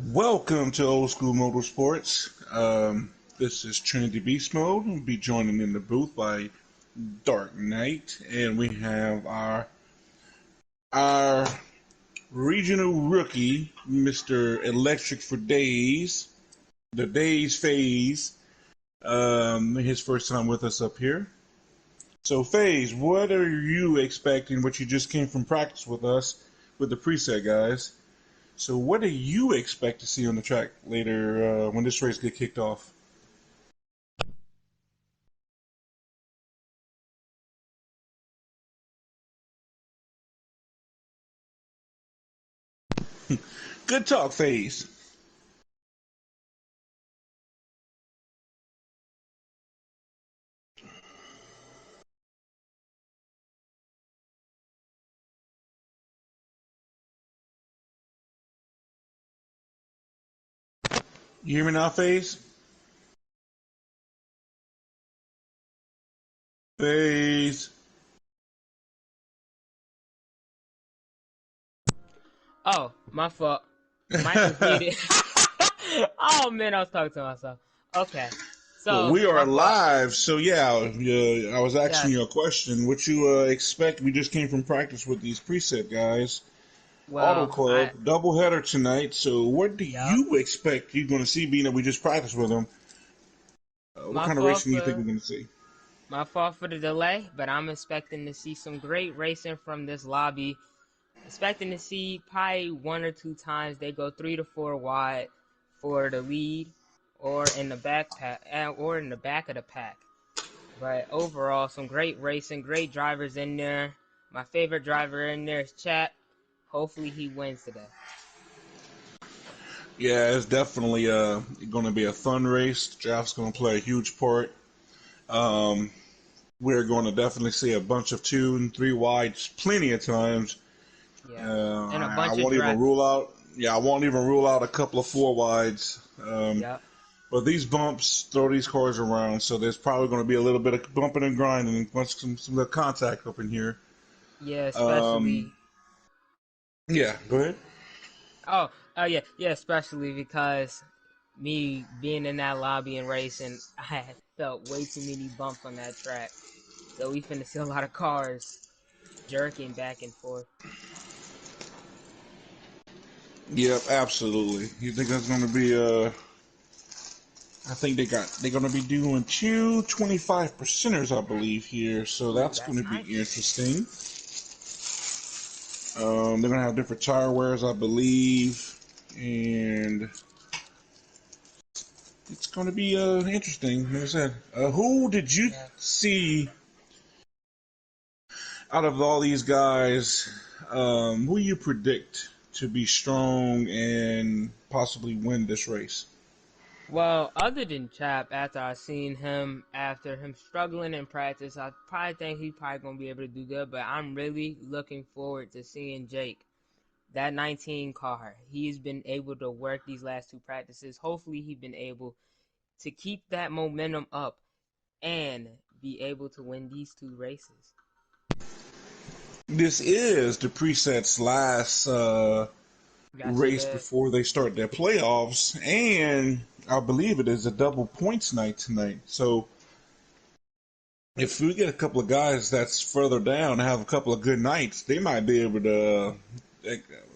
Welcome to Old School Motorsports. This is Trinity Beast Mode. We'll be joining in the booth by Dark Knight, and we have our regional rookie, Mr. Electric for Days, the Days Phase. His first time with us up here. So, Phase, what are you expecting? What you just came from practice with us with the preset guys? So what do you expect to see on the track later when this race get kicked off? Good talk, Phase. You hear me now, Phase? Phase. Oh, my fault. Mic was muted. Oh man, I was talking to myself. Okay, Well, so we are my fault. live, so yeah, I was asking Yes. you a question. What you expect? We just came from practice with these preset guys. Well, I Autoclub, doubleheader tonight. So what do yep. you expect you're going to see, being that we just practiced with them? What My kind of fault racing do you think we're for going to see? my fault for the delay, but I'm expecting to see some great racing from this lobby. Expecting to see probably one or two times they go 3 to 4 wide for the lead, or in the or in the back of the pack. But overall, some great racing, great drivers in there. My favorite driver in there is Chat. Hopefully he wins today. Yeah, it's definitely going to be a fun race. Draft's going to play a huge part. Um, we're going to definitely see a bunch of 2 and 3 wides plenty of times. Yes. And a I bunch of won't even drag. rule out. Yeah, I won't even rule out a couple of 4 wides. Yep. But these bumps throw these cars around, so there's probably going to be a little bit of bumping and grinding, once some little contact up in here. Yeah, Um, especially. yeah, go ahead. Yeah, especially because me being in that lobby and racing, I had felt way too many bumps on that track. So we finna see a lot of cars jerking back and forth. Yep, absolutely. You think that's going to be I think they're going to be doing two 25 percenters, I believe, here, so Ooh, that's going that's to be nice. interesting. They're going to have different tire wears, I believe, and it's going to be interesting. Like I said, who did you Yeah. see out of all these guys? Who you predict to be strong and possibly win this race? Well, other than Chap, after him struggling in practice, I probably think he's probably gonna be able to do good. But I'm really looking forward to seeing Jake, that 19 car. He's been able to work these last two practices. Hopefully, he's been able to keep that momentum up and be able to win these two races. This is the preset's last Yes, it race is. before they start their playoffs, and I believe it is a double points night tonight. So if we get a couple of guys that's further down have a couple of good nights, they might be able to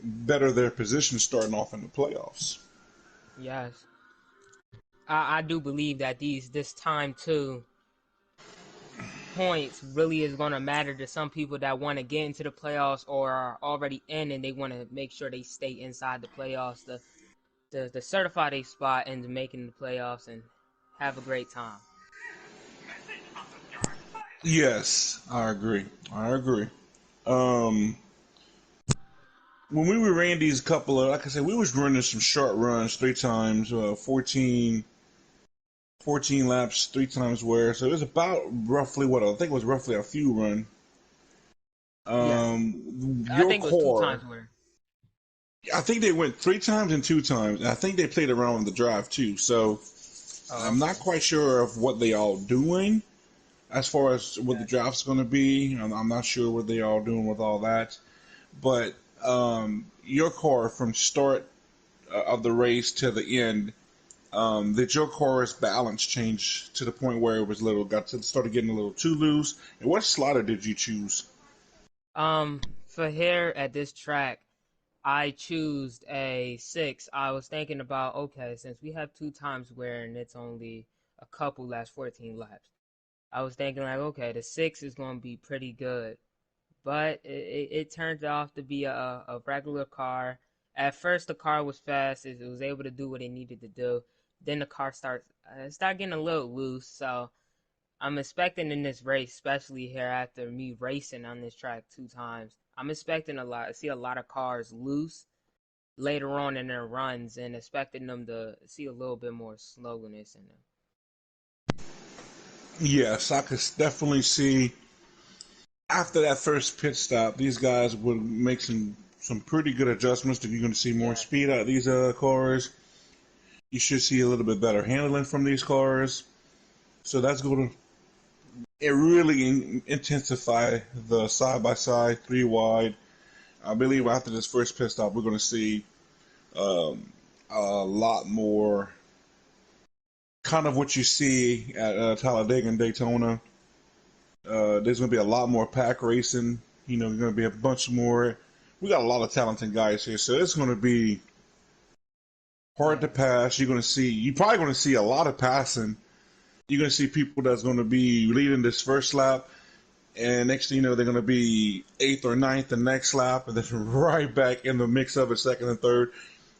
better their position starting off in the playoffs. Yes, I do believe that this time too points really is going to matter to some people that want to get into the playoffs or are already in and they want to make sure they stay inside the playoffs to certify their spot into making the playoffs and have a great time. Yes, I agree. I agree. Um, when we were running these couple of, like I said, we was running some short runs 3 times, 14 laps 3 times wear. So it was about roughly what I think it was roughly a few run. Yes, I Your think it was two core, times where. I think they went 3 times and 2 times. I think they played around with the drive too. So Oh, I'm not okay. quite sure of what they all doing as far as what the Yes. draft's going to be. I'm not sure what they all doing with all that. But your car from start of the race to the end, did your car's balance change to the point where it was started getting a little too loose? And what slider did you choose? For here at this track, I choose a 6. I was thinking about, okay, since we have two times where and it's only a couple last 14 laps, I was thinking like, okay, the 6 is going to be pretty good. But it turned out to be a regular car. At first, the car was fast. It was able to do what it needed to do. Then the car started getting a little loose. So I'm expecting in this race, especially here after me racing on this track two times, I'm expecting see a lot of cars loose later on in their runs, and expecting them to see a little bit more slowness in them. Yes, I could definitely see after that first pit stop, these guys would make some pretty good adjustments. If you're going to see more Yes, speed out of these cars, you should see a little bit better handling from these cars. So that's going to it really intensify the side by side, three wide. I believe after this first pit stop, we're going to see um, a lot more kind of what you see at Talladega and Daytona. There's going to be a lot more pack racing. You know, there's going to be a bunch more. We got a lot of talented guys here, so it's going to be hard to yes, pass. You're probably going to see a lot of passing. You're going to see people that's going to be leading this first lap, and next thing you know, they're going to be eighth or ninth the next lap, and then right back in the mix of it, second and third.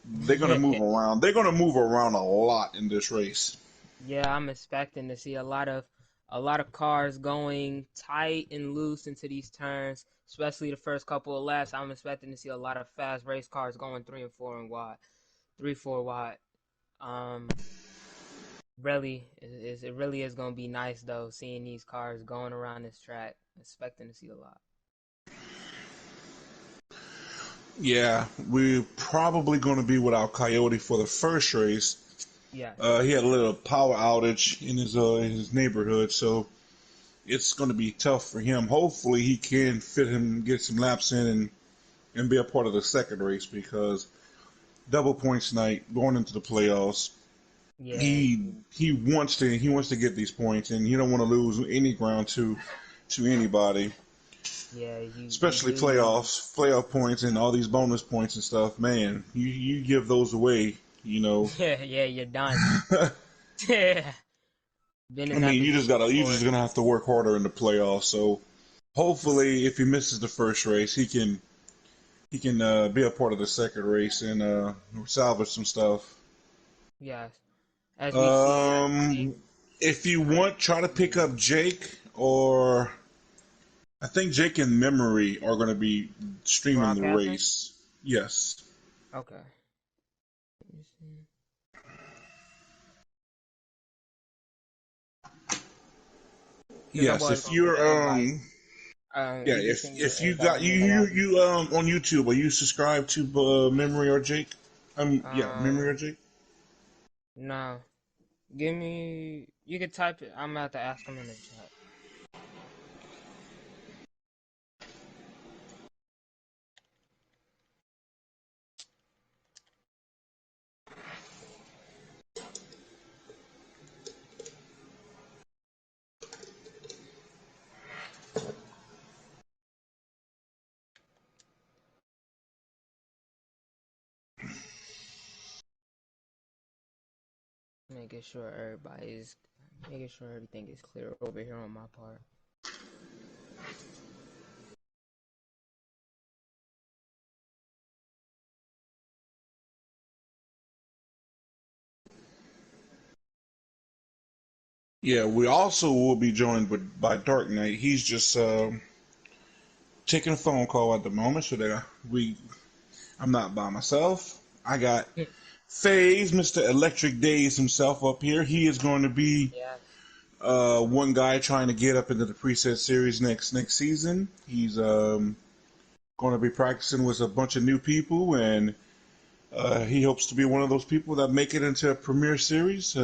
They're going to move around. They're going to move around a lot in this race. yeah. I'm expecting to see a lot of cars going tight and loose into these turns, especially the first couple of laps. I'm expecting to see a lot of fast race cars going 3 and 4 and wide, 3, 4 wide. Um, it really is gonna be nice though, seeing these cars going around this track. Expecting to see a lot. Yeah, we're probably going to be without Coyote for the first race. Yes, He had a little power outage in his neighborhood, so it's going to be tough for him. Hopefully, he can fit him, get some laps in, and be a part of the second race because double points night going into the playoffs. yeah, He wants to get these points, and he don't want to lose any ground to anybody, yeah. You especially do need. playoff points, and all these bonus points and stuff. Man, you give those away, you know. Yeah, yeah. You're done. I Been in that mean, position you're just before. gonna have to work harder in the playoffs. So hopefully, if he misses the first race, he can be a part of the second race and salvage some stuff. Yes, as we see, I believe Um, if you want, try to pick up Jake, or I think Jake and Memory are going to be streaming the broadcasting. race. Yes, Okay. Let me see. Cause I'm yes. always If gonna give the you're invite. yeah, You can send me if the you invite got when you get off. you on YouTube, are you subscribed to Memory or Jake? Yeah, Memory or Um, Jake. no. Give me. You can type it. I'm about to ask him in the chat. Making sure everybody's. Making sure everything is clear over here on my part. Yeah, we also will be joined by Dark Knight. He's just taking a phone call at the moment, so that I'm not by myself. I got FaZe, Mr. Electric Days himself up here. He is going to be Yes. one guy trying to get up into the preset series next season. He's going to be practicing with a bunch of new people, and he hopes to be one of those people that make it into a premier series.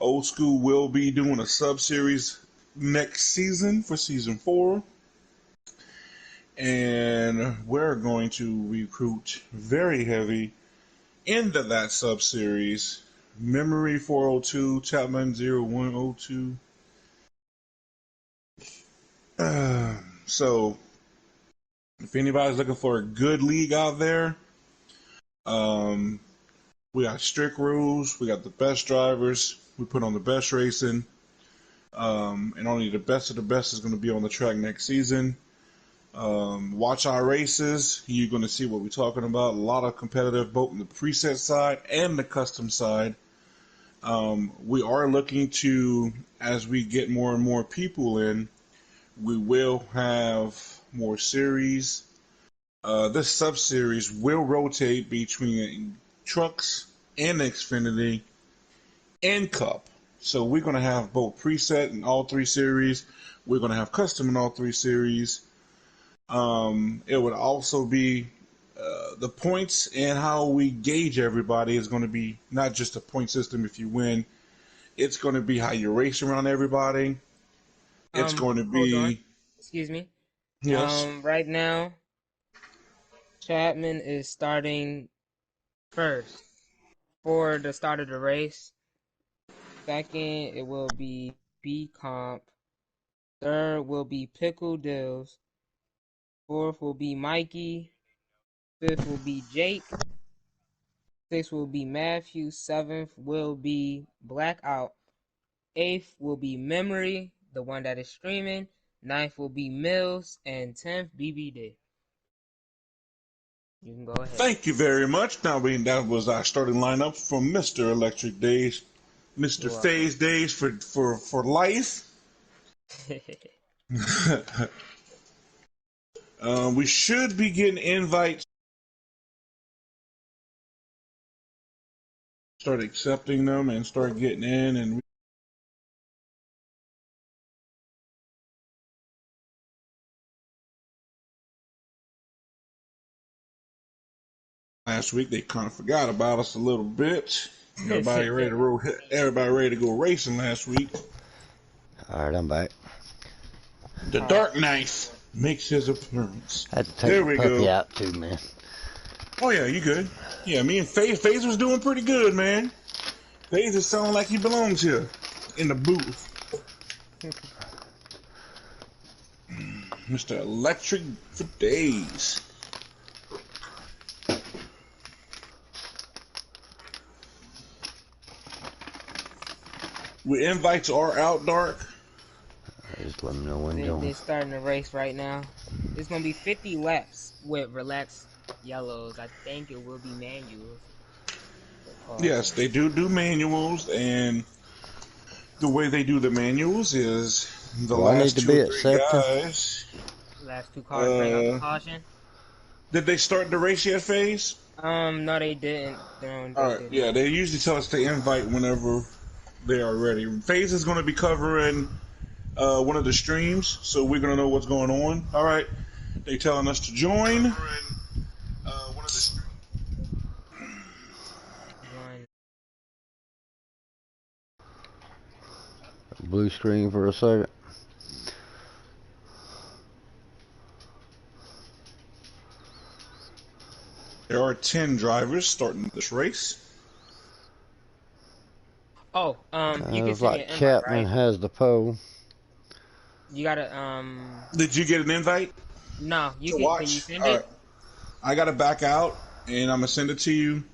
Old School will be doing a sub series next season for season 4, and we're going to recruit very heavy Into that sub series, Memory 402, Chapman 0102. So, if anybody's looking for a good league out there, um, we got strict rules. We got the best drivers. We put on the best racing. And only the best of the best is going to be on the track next season. Watch our races. You're going to see what we're talking about. A lot of competitive, both on the preset side and the custom side. We are looking to, as we get more and more people in, we will have more series. This sub-series will rotate between trucks and Xfinity and Cup. So we're going to have both preset in all three series. We're going to have custom in all three series. It would also be the points and how we gauge everybody is going to be not just a point system if you win. It's going to be how you race around everybody. It's going to Hold on. be... Excuse me. Yes. Right now, Chapman is starting first for the start of the race. Second, it will be B Comp. Third will be Pickle Dills. Fourth will be Mikey. Fifth will be Jake. Sixth will be Matthew. Seventh will be Blackout. Eighth will be Memory, the one that is streaming. Ninth will be Mills. And 10th, BBD. You can go ahead. Thank you very much. Now, that was our starting lineup from Mr. Electric Days, Mr. Phase Days for life. We should be getting invites. Start accepting them and start getting in. And last week they kind of forgot about us a little bit. Everybody ready to go racing last week. All right, I'm back. The Dark Knight makes his appearance. I had to take the puppy out too, man. Oh yeah, you good? Yeah, me and FaZe was doing pretty good, man. FaZe is sounding like he belongs here in the booth. Mr. Electric for days. We invites are out, Dark. Just let me know when you're They're starting the race right now. It's going to be 50 laps with relaxed yellows. I think it will be manuals. Yes, they do manuals, and the way they do the manuals is the last two or three guys. Last two cars bring up the caution. Did they start the race yet, FaZe? No, they didn't. Alright, yeah, they usually tell us to invite whenever they are ready. FaZe is going to be covering one of the streams, so we're going to know what's going on. Alright, they telling us to join. One of the streams. Blue screen for a second. There are 10 drivers starting this race. Oh, you can see like Chapman has the pole. You gotta Did you get an invite? No, you can. Watch? Can you send it? I gotta back out, and I'm gonna send it to you.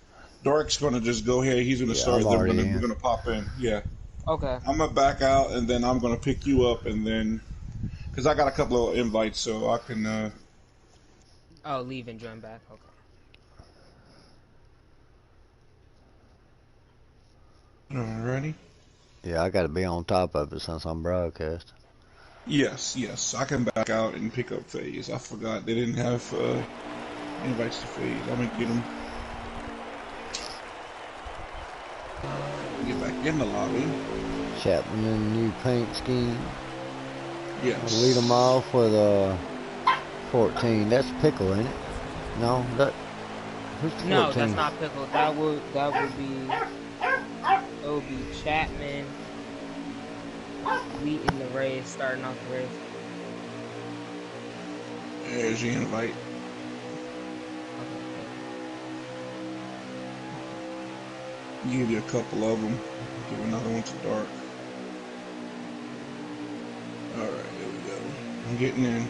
Dark's gonna just go ahead. He's gonna start. We're gonna pop in. Yeah. Okay. I'm gonna back out, and then I'm gonna pick you up, and then because I got a couple of invites, so I can. Oh, leave and join back. Okay. Alrighty. Yeah, I got to be on top of it since I'm broadcasting. Yes. I can back out and pick up FaZe. I forgot they didn't have invites to FaZe. I'm gonna get them. Get back in the lobby. Chapman in the new paint scheme. Yes. I'll lead them off with 14. That's Pickle, ain't it? No, who's the 14? No, that's not Pickle. That would be. It would be Chapman leading the race, starting off the race. There's your invite. Give you a couple of them. Give another one to Dark. Alright, here we go. I'm getting in.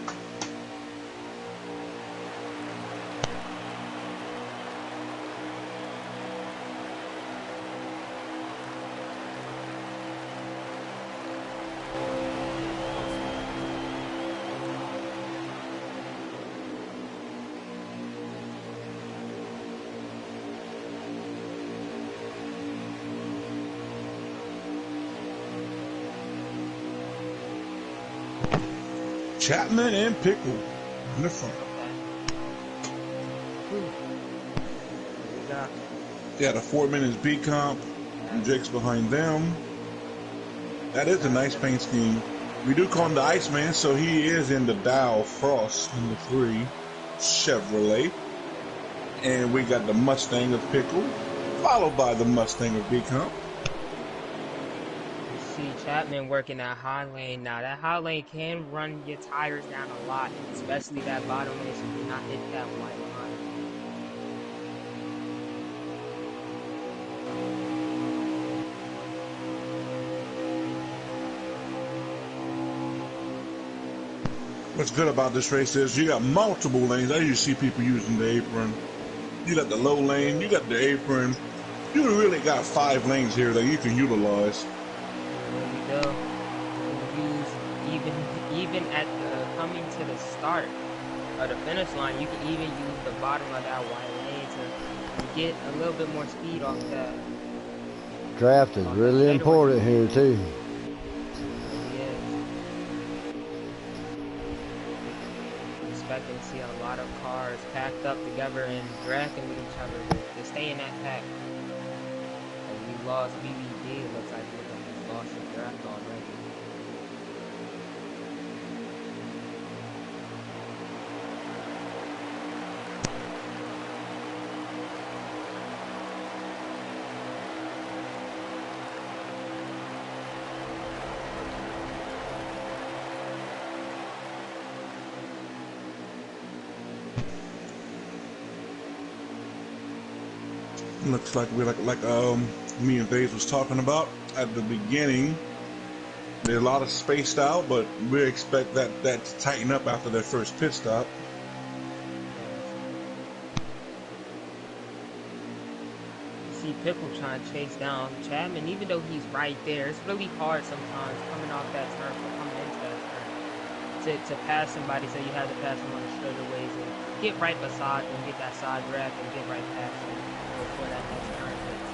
Chapman and Pickle in the front. Yeah, the 4 minutes B comp. And Jake's behind them. That is a nice paint scheme. We do call him the Iceman, so he is in the Dow Frost in the 3 Chevrolet. And we got the Mustang of Pickle, followed by the Mustang of B comp. Chapman working that high lane. Now that high lane can run your tires down a lot, especially that bottom lane, so do not hit that white line. What's good about this race is you got multiple lanes. I usually see people using the apron. You got the low lane, you got the apron. You really got 5 lanes here that you can utilize. Even at the coming to the start of the finish line, you can even use the bottom of that white lane to get a little bit more speed off that. Draft is really important here too. Yeah. Expecting to see a lot of cars packed up together and drafting with each other to stay in that pack. And we lost BBD. It looks like we lost the draft already. Looks like we're like me and Vase was talking about at the beginning. They're a lot of spaced out, but we expect that to tighten up after their first pit stop. See Pickle trying to chase down Chapman, even though he's right there. It's really hard sometimes coming off that turn or coming into that turn to pass somebody, so you have to pass them on the straightaways and get right beside them, get that side draft and get right past them before that next turn hits.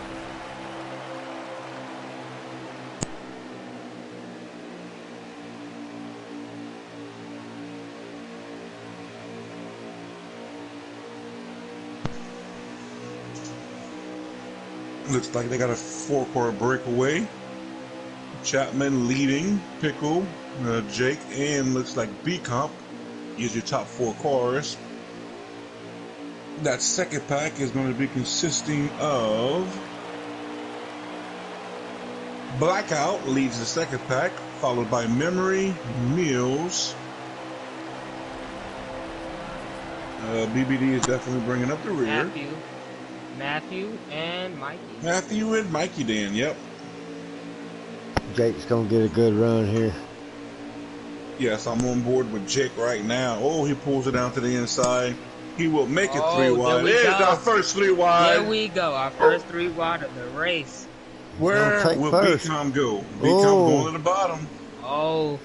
Looks like they got a 4-car breakaway. Chapman leading, Pickle, Jake, and looks like B comp is your top 4 cars. That second pack is going to be consisting of Blackout leads the second pack, followed by Memory, Mills. BBD is definitely bringing up the rear. Matthew and Mikey. Matthew and Mikey Dan, yep. Jake's gonna get a good run here. Yes, I'm on board with Jake right now. Oh, he pulls it down to the inside. He will make it 3 wide. There's our first 3 wide. There we go, our first 3 wide of the race. Where will BCOM go? BCOM going to the bottom. Oh.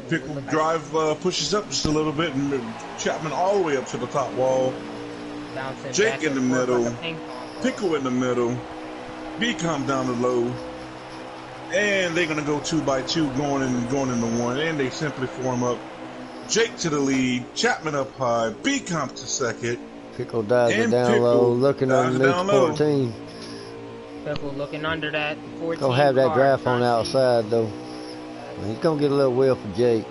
Pickle drive pushes up just a little bit, and Chapman all the way up to the top wall. Bouncing Jake in the middle. Like Pickle in the middle. BCOM down the low. And they're going to go 2 by 2 going into 1. And they simply form up. Jake to the lead. Chapman up high. B-Comp to second. Pickle dives it down low. Looking underneath 14. Pickle looking under that 14. Gonna have that draft on the outside though. He's gonna get a little wheel for Jake.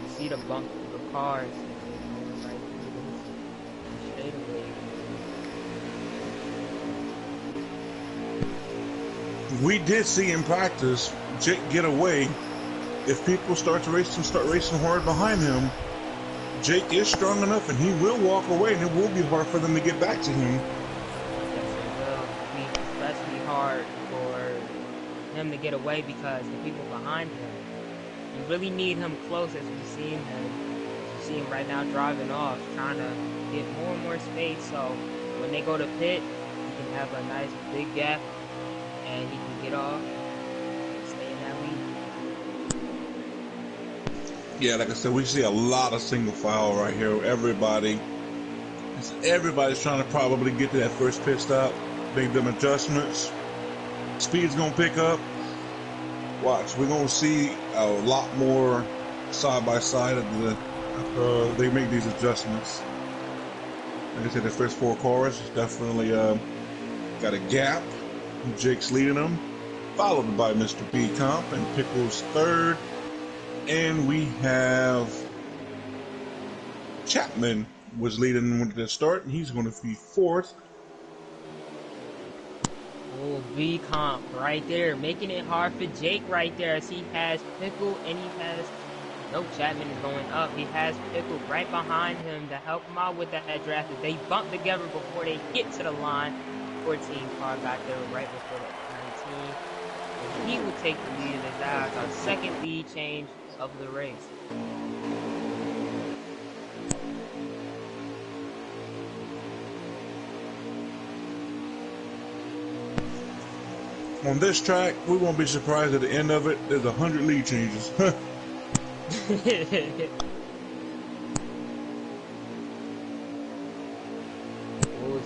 You see the bump of the cars. We did see in practice Jake get away. If people start racing hard behind him, Jake is strong enough, and he will walk away, and it will be hard for them to get back to him. Yes, it will be especially hard for him to get away because the people behind him. You really need him close as we see him. You see him right now driving off, trying to get more and more space. So when they go to pit, he can have a nice big gap, and he can get off, and stay in that lead. Yeah, like I said, we see a lot of single file right here. Everybody's trying to probably get to that first pit stop, make them adjustments. Speed's gonna pick up. Watch, we're gonna see a lot more side by side after they make these adjustments. Like I said, the first 4 cars definitely got a gap. Jake's leading them, followed by Mr. B Comp and Pickles third. And we have Chapman was leading with the start, and he's going to be fourth. Oh, B Comp right there, making it hard for Jake right there as he has Pickle and he has... No, Chapman is going up. He has Pickle right behind him to help him out with that draft. They bump together before they get to the line. 14 car got there right before the 19. And he will take the lead as that's our second lead change of the race. On this track, we won't be surprised at the end of it. There's 100 lead changes.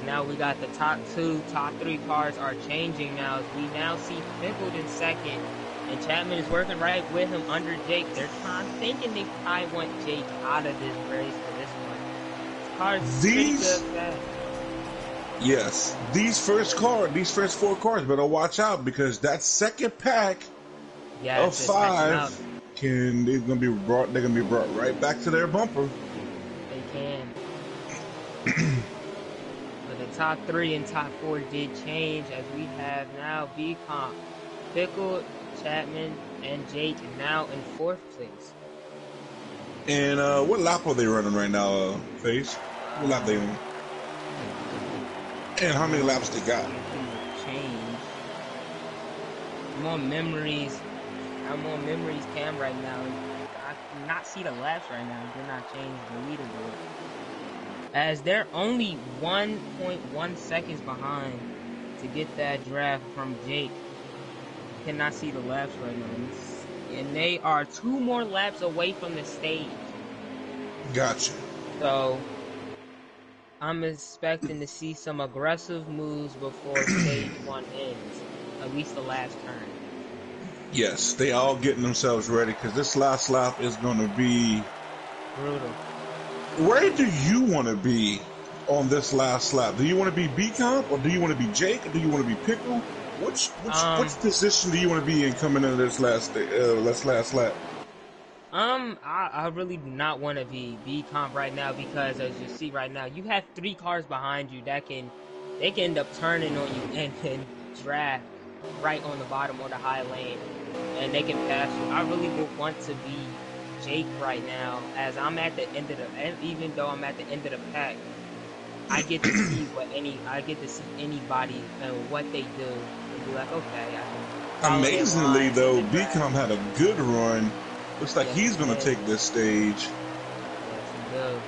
Now we got the top 2, top 3 cars are changing now. We now see Pickle in second, and Chapman is working right with him under Jake. They're thinking they probably want Jake out of this race for this one. This car's pretty good fast. Yes, these first 4 cars better watch out because that second pack of 5 they're gonna be brought right back to their bumper. They can. But the top 3 and top 4 did change as we have now B Comp, Pickle, Chapman, and Jake now in 4th place. And what lap are they running right now, Face? What lap they on? And how many laps they got? Change. I'm on memories cam right now. I cannot see the laps right now. They're not changing the leaderboard. As they're only 1.1 seconds behind to get that draft from Jake. Cannot see the laps right now. And they are 2 more laps away from the stage. Gotcha. So I'm expecting to see some aggressive moves before stage 1 ends. At least the last turn. Yes, they all getting themselves ready because this last lap is going to be brutal. Where do you want to be on this last lap? Do you want to be B-Comp, or do you want to be Jake, or do you want to be Pickle? Which position do you want to be in coming into this last lap? I really do not want to be B-Comp right now because as you see right now, you have 3 cars behind you that can end up turning on you and draft right on the bottom or the high lane, and they can pass you. I really would want to be Jake right now, as I'm at the end of even though I'm at the end of the pack, I get to see anybody and what they do and be like, okay. Amazingly though, B-Comp had a good run. Looks like he's gonna take this stage. Yes,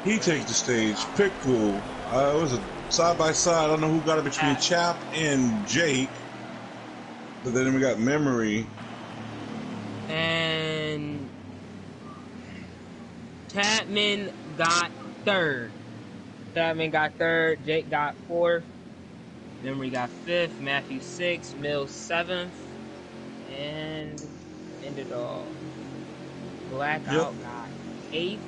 he takes the stage. Pickle. It was a side by side. I don't know who got it between Chap and Jake. But then we got Memory. And Chapman got third. Jake got 4th. Memory got 5th. Matthew 6th. Mills 7th. And ended all. Blackout got 8th.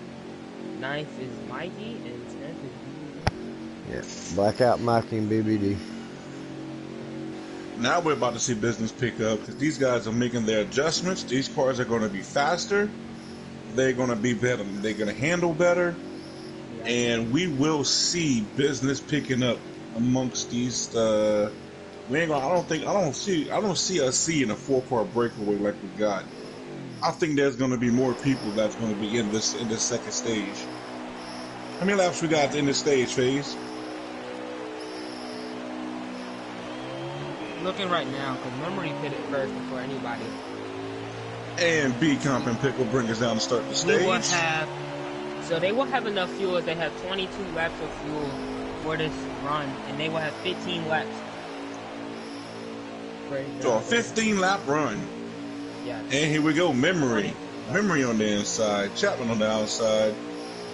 9th is Mikey. And 10th is BBD. Yeah, Blackout, Mikey, and BBD. Now we're about to see business pick up because these guys are making their adjustments. These cars are going to be faster. They're going to be better. They're going to handle better. And we will see business picking up amongst these. I don't see us seeing a 4-car breakaway like we got I think there's going to be more people that's going to be in this second stage. How many laps we got in this stage phase? Looking right now, because Memory pit it first before anybody. And B Comp and Pickle bring us down to start the stage. We will have, so they will have enough fuel as they have 22 laps of fuel for this run, and they will have 15 laps. So a 15 lap run. Yeah. And here we go, Memory. Memory on the inside, Chapman on the outside.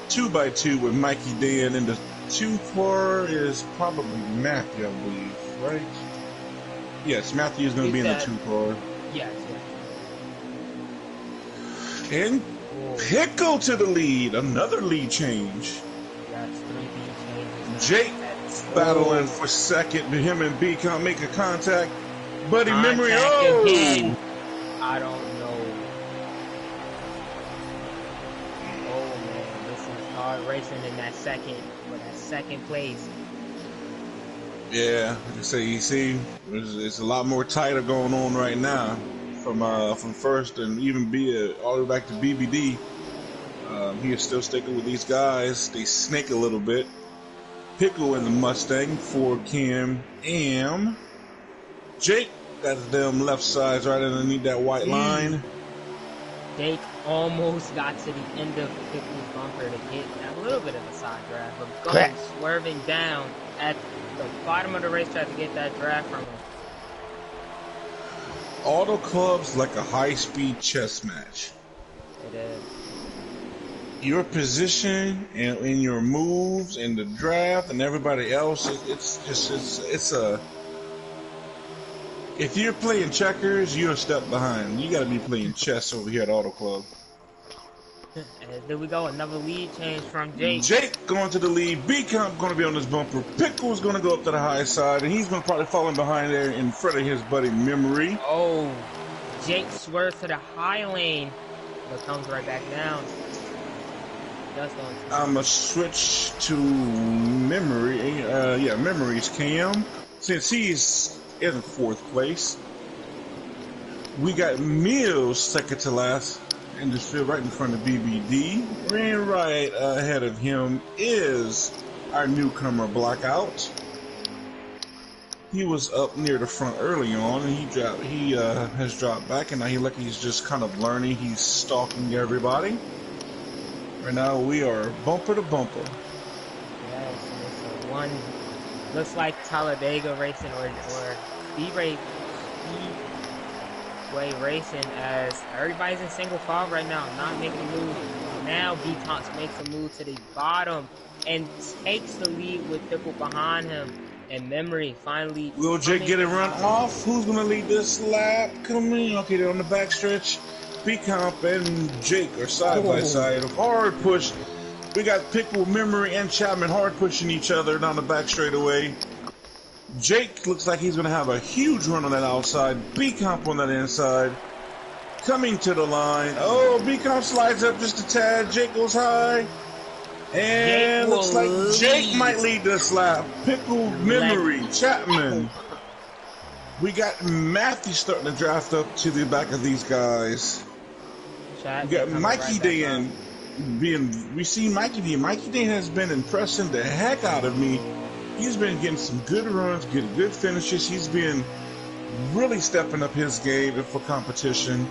2x2 with Mikey Dan, and the 2 car is probably Matthew, I believe, right? Yes, Matthew is going to be in the 2 car. Yes. And Pickle to the lead, another lead change. That's 3 lead changes. Jake battling for second. Him and B can't make a contact. Buddy Memory, again. I don't know. Oh man, this is hard racing in that second place. Yeah, like I say, you see, it's a lot more tighter going on right now. From first and even B all the way back to BBD. He is still sticking with these guys. They snake a little bit. Pickle in the Mustang for Cam Am. Jake got them left sides right underneath that white line. Jake almost got to the end of Pickle's bumper to get a little bit of a side draft, but going swerving down at the bottom of the racetrack to get that draft from him. Autoclub's like a high-speed chess match. It is. Your position and in your moves and the draft and everybody else, it's a. If you're playing checkers, you're a step behind. You got to be playing chess over here at Autoclub. And there we go, another lead change from Jake. Jake going to the lead. B-Comp going to be on this bumper. Pickle's going to go up to the high side, and he's going to probably fall in behind there in front of his buddy Memory. Oh, Jake swerves to the high lane, but comes right back down. I'm going to switch to Memory. Memory's Cam. Since he's in 4th place, we got Mills second to last. In this field right in front of BBD. And right ahead of him is our newcomer Blackout. He was up near the front early on, and he has dropped back, and now he's just kind of learning. He's stalking everybody. Right now we are bumper to bumper. Yes, it's a one. Looks like Talladega racing or B-Ray. Way racing as everybody's in single file right now, not making a move. Now B-Tonks makes a move to the bottom and takes the lead with Pickle behind him. And Memory finally. Will Jake get it run off? Who's gonna lead this lap? Coming. Okay, they're on the backstretch. B-Comp and Jake are side by side. Hard push. We got Pickle, Memory, and Chapman hard pushing each other down the back straightaway. Jake looks like he's going to have a huge run on that outside. B-Comp on that inside. Coming to the line. Oh, B-Comp slides up just a tad. Jake goes high. And looks like Jake might lead this lap. Pickle, Memory, Chapman. We got Matthew starting to draft up to the back of these guys. We got Mikey Dan we see Mikey Dan. Mikey Dan has been impressing the heck out of me. He's been getting some good runs, getting good finishes. He's been really stepping up his game for competition.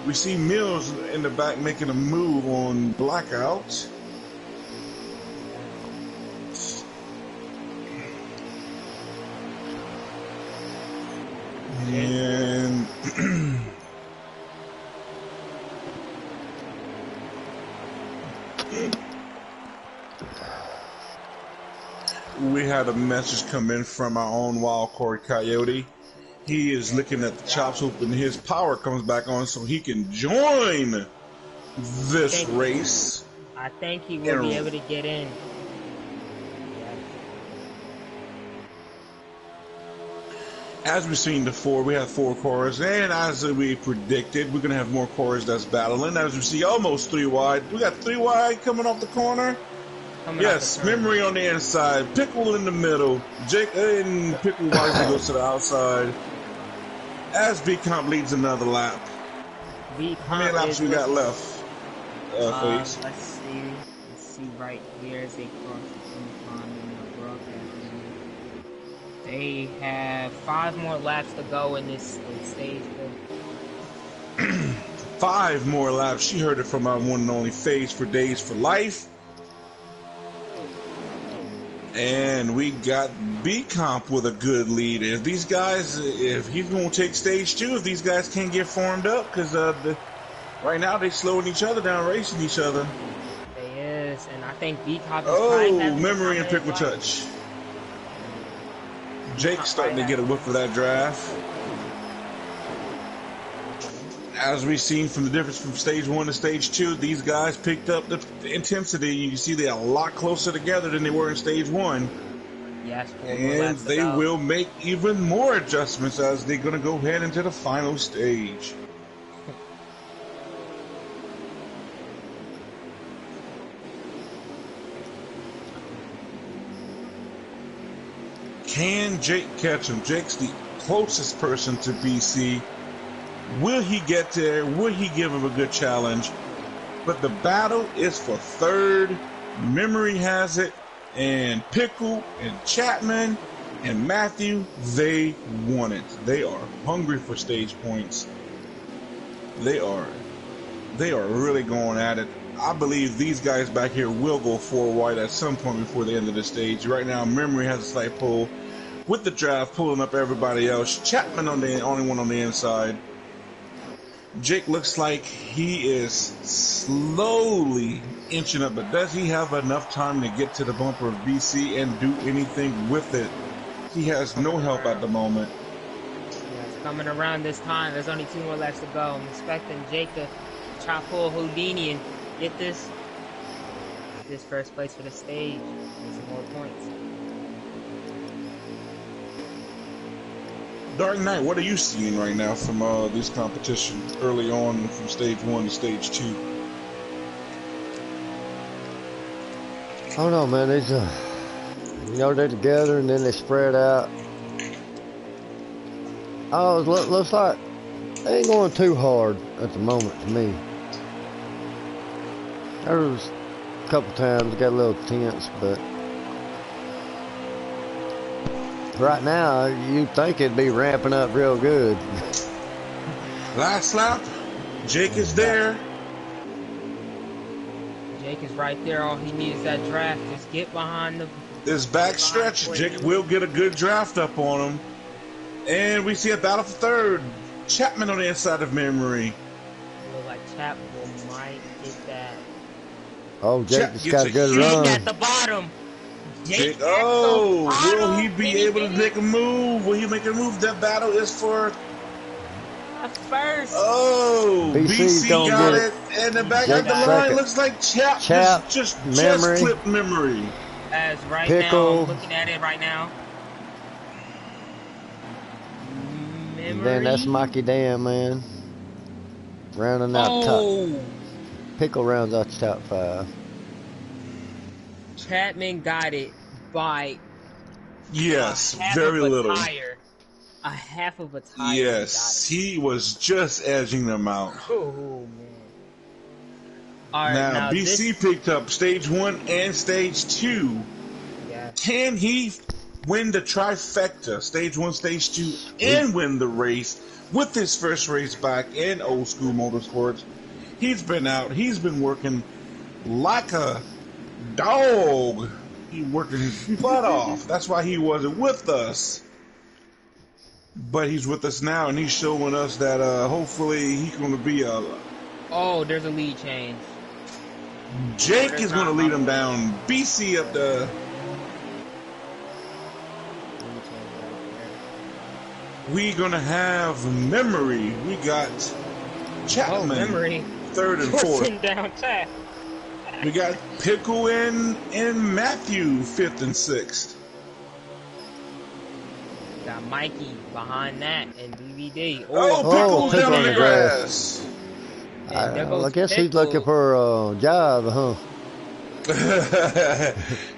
We see Mills in the back making a move on Blackout. And we had a message come in from our own Wild Card Coyote. He is looking at the chops hoop and his power comes back on so he can join this race. I think he will be able to get in. As we've seen before, we have 4 cars, and as we predicted, we're going to have more cars that's battling. As we see, almost 3 wide. We got 3 wide coming off the corner. Yes, Memory on the inside, Pickle in the middle, Jake and Pickle wisely goes to the outside. As B-Comp leads another lap. How many laps we got left, Face? Let's see. Let's see right here as they cross the finish line in the broadcast. They have 5 more laps to go in this stage. 5 more laps. She heard it from our one and only Face for Days for Life. And we got B-Comp with a good lead. If these guys, if he's going to take stage 2, if these guys can't get formed up, because right now they're slowing each other down, racing each other. They is, and I think B-Comp is memory and pickle touch. Jake's starting to get a whiff of that draft. As we've seen from the difference from stage 1 to stage 2, these guys picked up the intensity. You can see they're a lot closer together than they were in stage 1. Yes, and they will make even more adjustments as they're going to go ahead into the final stage. Can Jake catch him? Jake's the closest person to BC. Will he get there? Will he give him a good challenge? But the battle is for third. Memory has it. And Pickle and Chapman and Matthew, they want it. They are hungry for stage points. They are really going at it. I believe these guys back here will go 4 wide at some point before the end of the stage. Right now, Memory has a slight pull with the draft, pulling up everybody else. Chapman on the only one on the inside. Jake looks like he is slowly inching up, but does he have enough time to get to the bumper of BC and do anything with it? He has no help at the moment. Yeah, it's coming around this time. There's only 2 more laps to go. I'm expecting Jake to try to pull Houdini and get this first place for the stage. Get some more points. Dark Knight, what are you seeing right now from this competition early on from stage 1 to stage 2? I don't know, man. These, they're together and then they spread out. Oh, it looks like they ain't going too hard at the moment to me. There was a couple times it got a little tense, but right now you'd think it'd be ramping up real good. Last lap, Jake is there. Jake is right there. All he needs is that draft. Just get behind the... This back stretch, Jake will get a good draft up on him. And we see a battle for third. Chapman on the inside of Memory. Look like Chapman might get that. Oh, Jake just got a good run. Jake at the bottom. Jake, will he be able to make a move? Will he make a move? That battle is for first. Oh, BC got it. And the back of the line looks like Chap just clipped Memory. As right Pickle. now, I'm looking at it right now. Memory. And then that's Mikey Dam, man. Rounding out top. Pickle rounds out the top 5. Chapman got it by very little. A half of a tire. Yes, he was just edging them out. Oh, man. All right, now BC picked up stage 1 and stage 2. Yeah. Can he win the trifecta, stage 1, stage 2, and win the race with his first race back in old school motorsports? He's been out. He's been working like a dog. He working his butt off. That's why he wasn't with us. But he's with us now, and he's showing us that hopefully he's going to be a... Oh, there's a lead change. Jake is going to lead him down. BC up the... We're going to have Memory. We got Chapman. Memory. 3rd and 4th. Down Chap. We got Pickle and Matthew 5th and 6th. Got Mikey behind that and DVD. Pickle's down on the grass. I guess he's looking for a job, huh?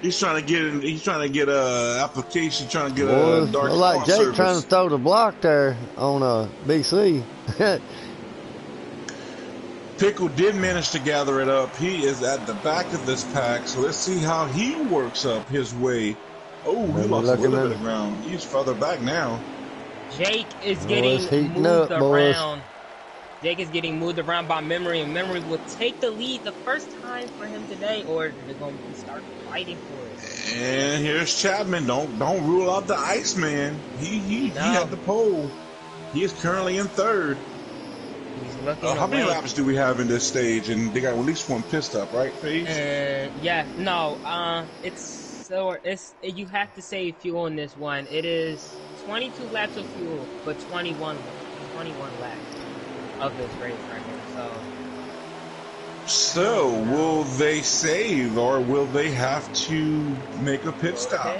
He's trying to get a application, trying to get a dark like Jake service. trying to throw the block there on BC. Pickle did manage to gather it up. He is at the back of this pack, so let's see how he works up his way. Oh, he lost a little bit of ground. He's further back now. Jake is Oh, getting it's heating moved up, boys. around. Jake is getting moved around by Memory, and Memory will take the lead the first time for him today, or they're going to start fighting for it. And here's Chapman. Don't rule out the Iceman. He had the pole. He is currently in third. He's looking How many away. laps do we have in this stage? And they got at least one pit stop, right, Paige? Yeah, no, you have to save fuel in this one. It is 22 laps of fuel, but 21 laps of this race right here. So will they save, or will they have to make a pit stop?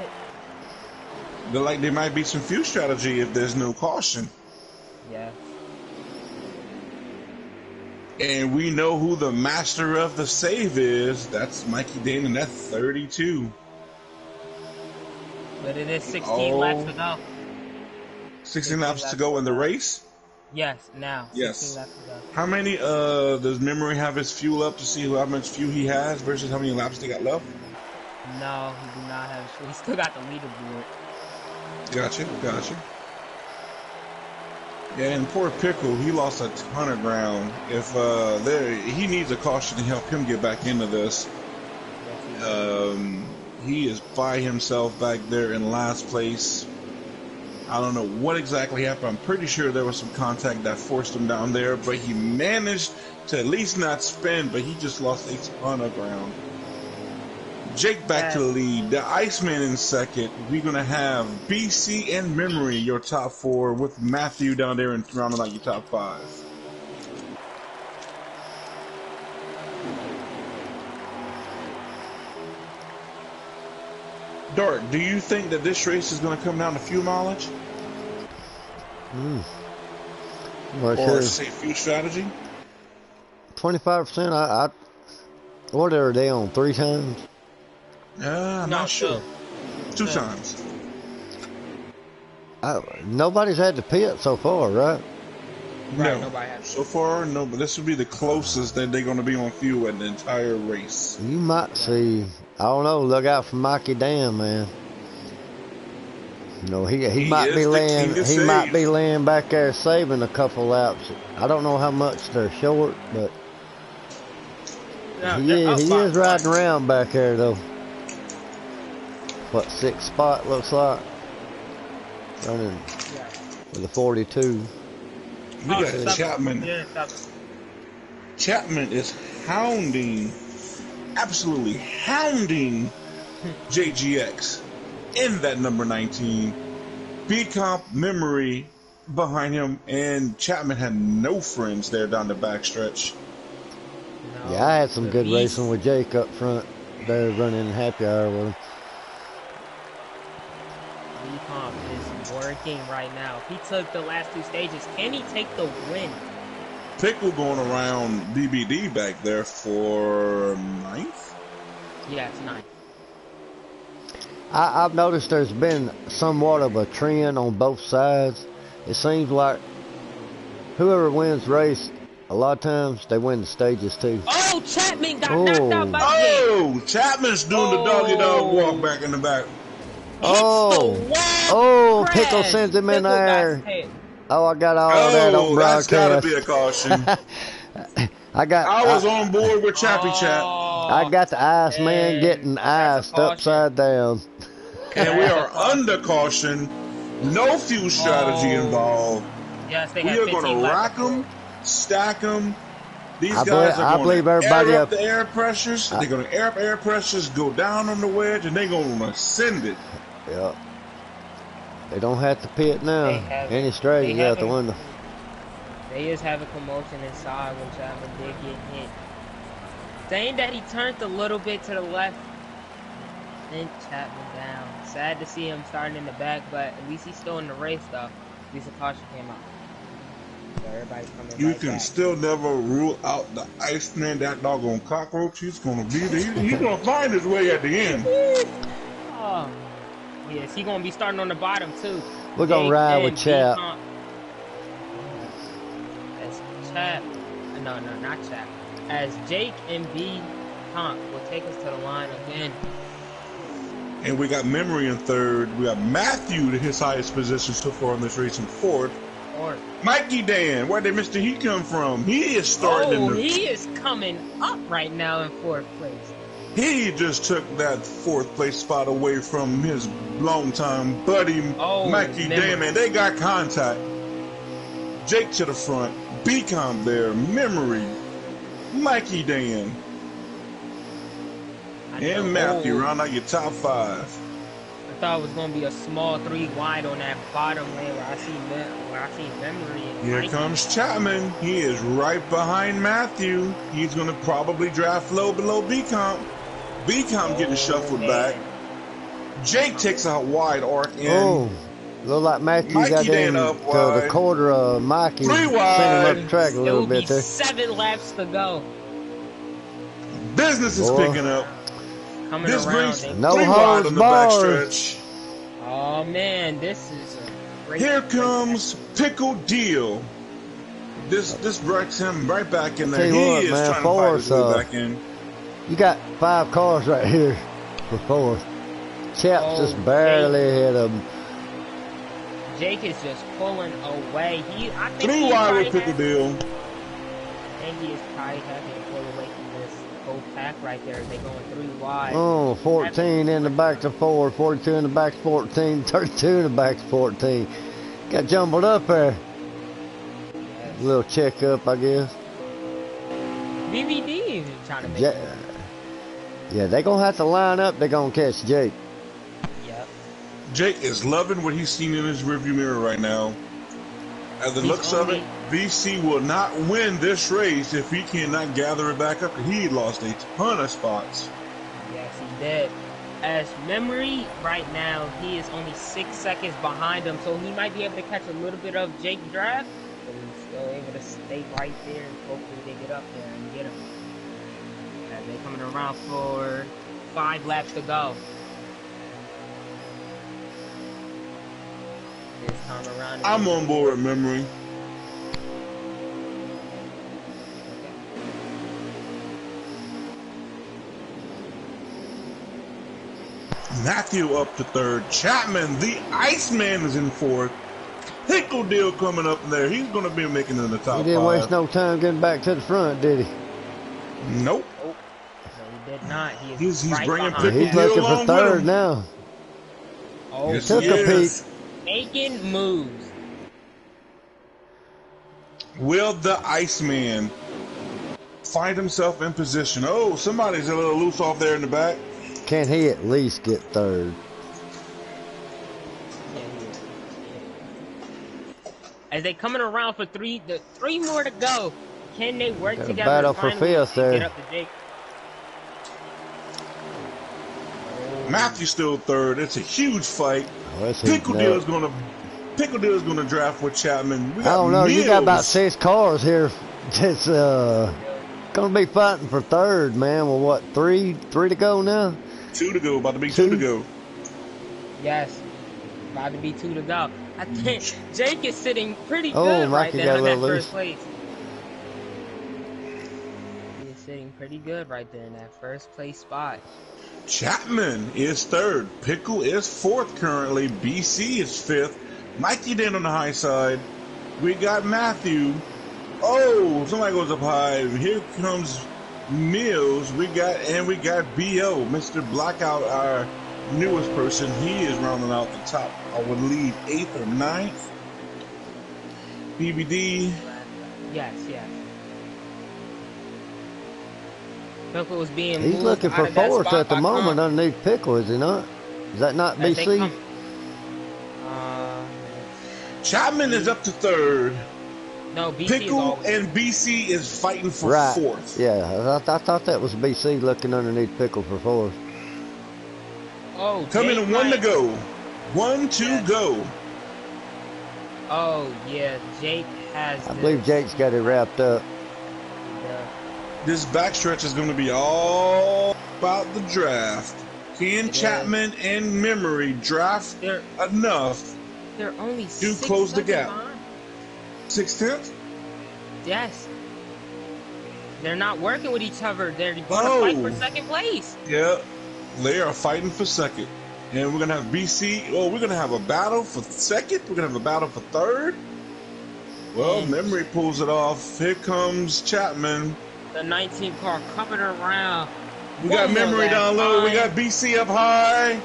There might be some fuel strategy if there's no caution. Yeah. And we know who the master of the save is. That's Mikey Damon. That's 32. But it is 16 laps to go. 16 laps to go in the race? Yes, now. Yes. 16 laps to go. How many does Memory have his fuel up to see how much fuel he has versus how many laps they got left? No, he do not have. He still got the leaderboard. Gotcha. Yeah, and poor Pickle, he lost a ton of ground. If he needs a caution to help him get back into this. He is by himself back there in last place. I don't know what exactly happened. I'm pretty sure there was some contact that forced him down there, but he managed to at least not spin, but he just lost a ton of ground. Jake back to the lead. The Iceman in second. We're going to have BC and Memory, your top four, with Matthew down there and rounding out your top five. Dart, do you think that this race is going to come down to fuel mileage? Or say fuel strategy? 25%. I what are they on? 3 times? I'm not sure. 2 times. Nobody's had to pit so far, right? No. Nobody has. So far, no. But this would be the closest that they're going to be on fuel in the entire race. You might see. I don't know. Look out for Mikey Dam, man. You know, he might be laying. He might be laying back there saving a couple laps. I don't know how much they're short, but he is riding around back there though. What, 6th spot looks like? Running with a 42. We got Chapman. Chapman is absolutely hounding JGX in that number 19. B-Comp Memory behind him, and Chapman had no friends there down the backstretch. Yeah, I had some good racing with Jake up front. They're running happy hour with him. B-Comp is working right now. He took the last 2 stages. Can he take the win? Pickle going around BBD back there for 9th? Yeah, it's 9th. I've noticed there's been somewhat of a trend on both sides. It seems like whoever wins race, a lot of times they win the stages too. Oh, Chapman got knocked out by Jake. Oh, Chapman's doing the doggy dog walk back in the back. Pickle sends him in there. Oh, I got all that on broadcast. That's gotta be a caution. I was on board with Chappy Chap. I got the ice man getting iced upside down. And we are under caution. No fuel strategy involved. Yes, we are going to rack them, stack them. These guys are going to air up the air pressures. They're going to air up air pressures, go down on the wedge, and they're going to send it. Yep. They don't have to pit now. Any straight is out the window. They is having commotion inside when Chapman did get hit. Saying that he turned a little bit to the left, then Chapman down. Sad to see him starting in the back, but at least he's still in the race though. At least the caution came out. So everybody's coming You can still never rule out the Iceman, that doggone cockroach. He's going to be there. He's going to find his way at the end. Oh. Yes, he's going to be starting on the bottom too. We're going to ride with Chap. That's Chap. no, not Chap. As Jake and B Comp will take us to the line again. And we got Memory in third. We got Matthew to his highest position so far in this race in fourth. Mikey Dan, where did Mr. He come from? He is starting he is coming up right now in fourth place. He just took that fourth place spot away from his longtime buddy, Mikey Dan, man. They got contact. Jake to the front, B-Comp there, Memory, Mikey Dan, and Matthew round out your top five. I thought it was gonna be a small 3 wide on that bottom lane where I see Memory. And Here Mikey. comes Chapman. He is right behind Matthew. He's gonna probably draft low below B-Comp. B-Comp getting shuffled back. Jake takes a wide arc in. Look like Matthew Mikey got in up to wide. the quarter of Mikey. 3 Sent him wide. up the track a little bit there. 7 laps to go. Business is picking up. Coming This around. brings No 3 wide holds on the barred. backstretch. Oh man, this is a great. Here comes Pickle Deal. This breaks him right back in there. Tell you He what, is man, trying to fight his way back in. You got 5 cars right here for fourth. Chap's just barely ahead of him. Jake is just pulling away. I think 3 wide with Pickle Deal. I think he is probably having to pull away from this whole pack right there. They're going 3 wide. Oh, 14 in the back to 4, 42 in the back to 14, 32 in the back to 14. Got jumbled up there. Yes. A little check up, I guess. BVD is trying to make it. Yeah, they're going to have to line up. They're going to catch Jake. Yep. Jake is loving what he's seen in his rearview mirror right now. At the looks of it, BC will not win this race if he cannot gather it back up. He lost a ton of spots. Yes, he did. As Memory right now, he is only 6 seconds behind him, so he might be able to catch a little bit of Jake draft, but he's still able to stay right there and hopefully they get up there and get him. As they're coming around for 5 laps to go. This time around, I'm on board with Memory. Matthew up to third. Chapman, the Iceman, is in fourth. Pickle Deal coming up there. He's going to be making it in the top 5. He didn't waste no time getting back to the front, did he? Nope. No, he did not. He's right bringing behind. Pickle He's Deal looking along for with third him. now. Oh, Yes, took he a is. peek. making moves. Will the Iceman find himself in position? Oh, somebody's a little loose off there in the back. Can he at least get third? As they coming around for 3 more to go. Can they work Got a together? battle for finally fifth there. Get up to Jake. Matthew's still third. It's a huge fight. Oh, that's Pickle heating Deal up. is gonna draft with Chapman. We I got don't know. You got about Mills. 6 cars here. It's gonna be fighting for third, man. Well, what, 3 to go now? 2 to go. About to be 2 to go. Yes. About to be 2 to go. I think Jake is sitting pretty Oh, good right Mikey there got a in that little first loose. place. He is sitting pretty good right there in that first place spot. Chapman is third. Pickle is fourth currently. BC is fifth. Mikey Dan on the high side. We got Matthew. Oh, somebody goes up high. Here comes Mills. We got BO, Mr. Blackout, our newest person. He is rounding out the top. I would lead 8th or 9th. BBD. Yes. Pickle was being He's moved looking out for of that fourth spot at the by moment Comp. underneath Pickle, is he not? Is that not As they BC? come- Chapman is up to third. No, BC is Pickle always. and BC is fighting for Right. fourth. Yeah, I thought that was BC looking underneath Pickle for fourth. Oh, Coming Jake in 1 to might- go. 1 to go. Oh yeah, Jake has. I believe Jake's got it wrapped up. This backstretch is going to be all about the draft. Can Chapman and Memory draft enough They're only to 6 close the seconds gap? behind. 6/10? Yes. They're not working with each other. They're going to fight for Oh, second place. yeah. They are fighting for second. And we're going to have BC. Oh, we're going to have a battle for second. We're going to have a battle for third. Well, And Memory pulls it off. Here comes Chapman. the 19 car coming around. We got One more Memory lap down low. We got time. BC up high.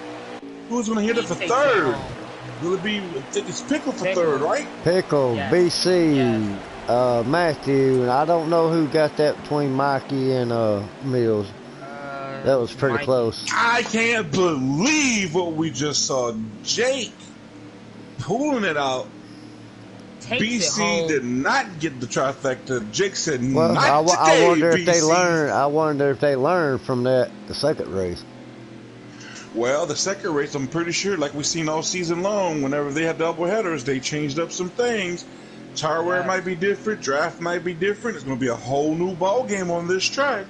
Who's going to hit He it for takes it third? home. Will it be? I think it's Pickle for Pickle. third, right? Pickle, Yes. BC, Yes. Matthew, and I don't know who got that between Mikey and Mills. That was pretty Mikey. close. I can't believe what we just saw. Jake pulling it out. Takes it BC home. did not get the trifecta. Jake said, Well, "Not I today, wonder if BC." they learned. I wonder if they learned from that the second race. Well, the second race, I'm pretty sure, like we've seen all season long, whenever they had double headers, they changed up some things. Tire wear might be different, draft might be different. It's going to be a whole new ball game on this track.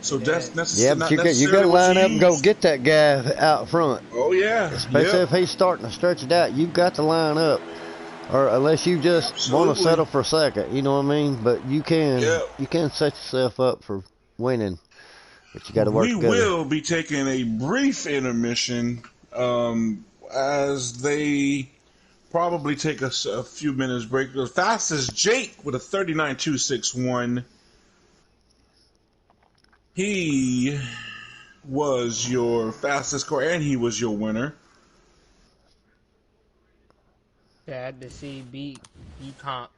So that's Yeah, not but you necessarily got to what line you up and go use. get that guy out front. Oh yeah, Especially if he's starting to stretch it out, you've got to line up. Or unless you just want to settle for second, you know what I mean? But you can set yourself up for winning. But you got to work together. We will be taking a brief intermission as they probably take us a few minutes break. The fastest Jake with a 39.261. He was your fastest car, and he was your winner. Sad to see beat comp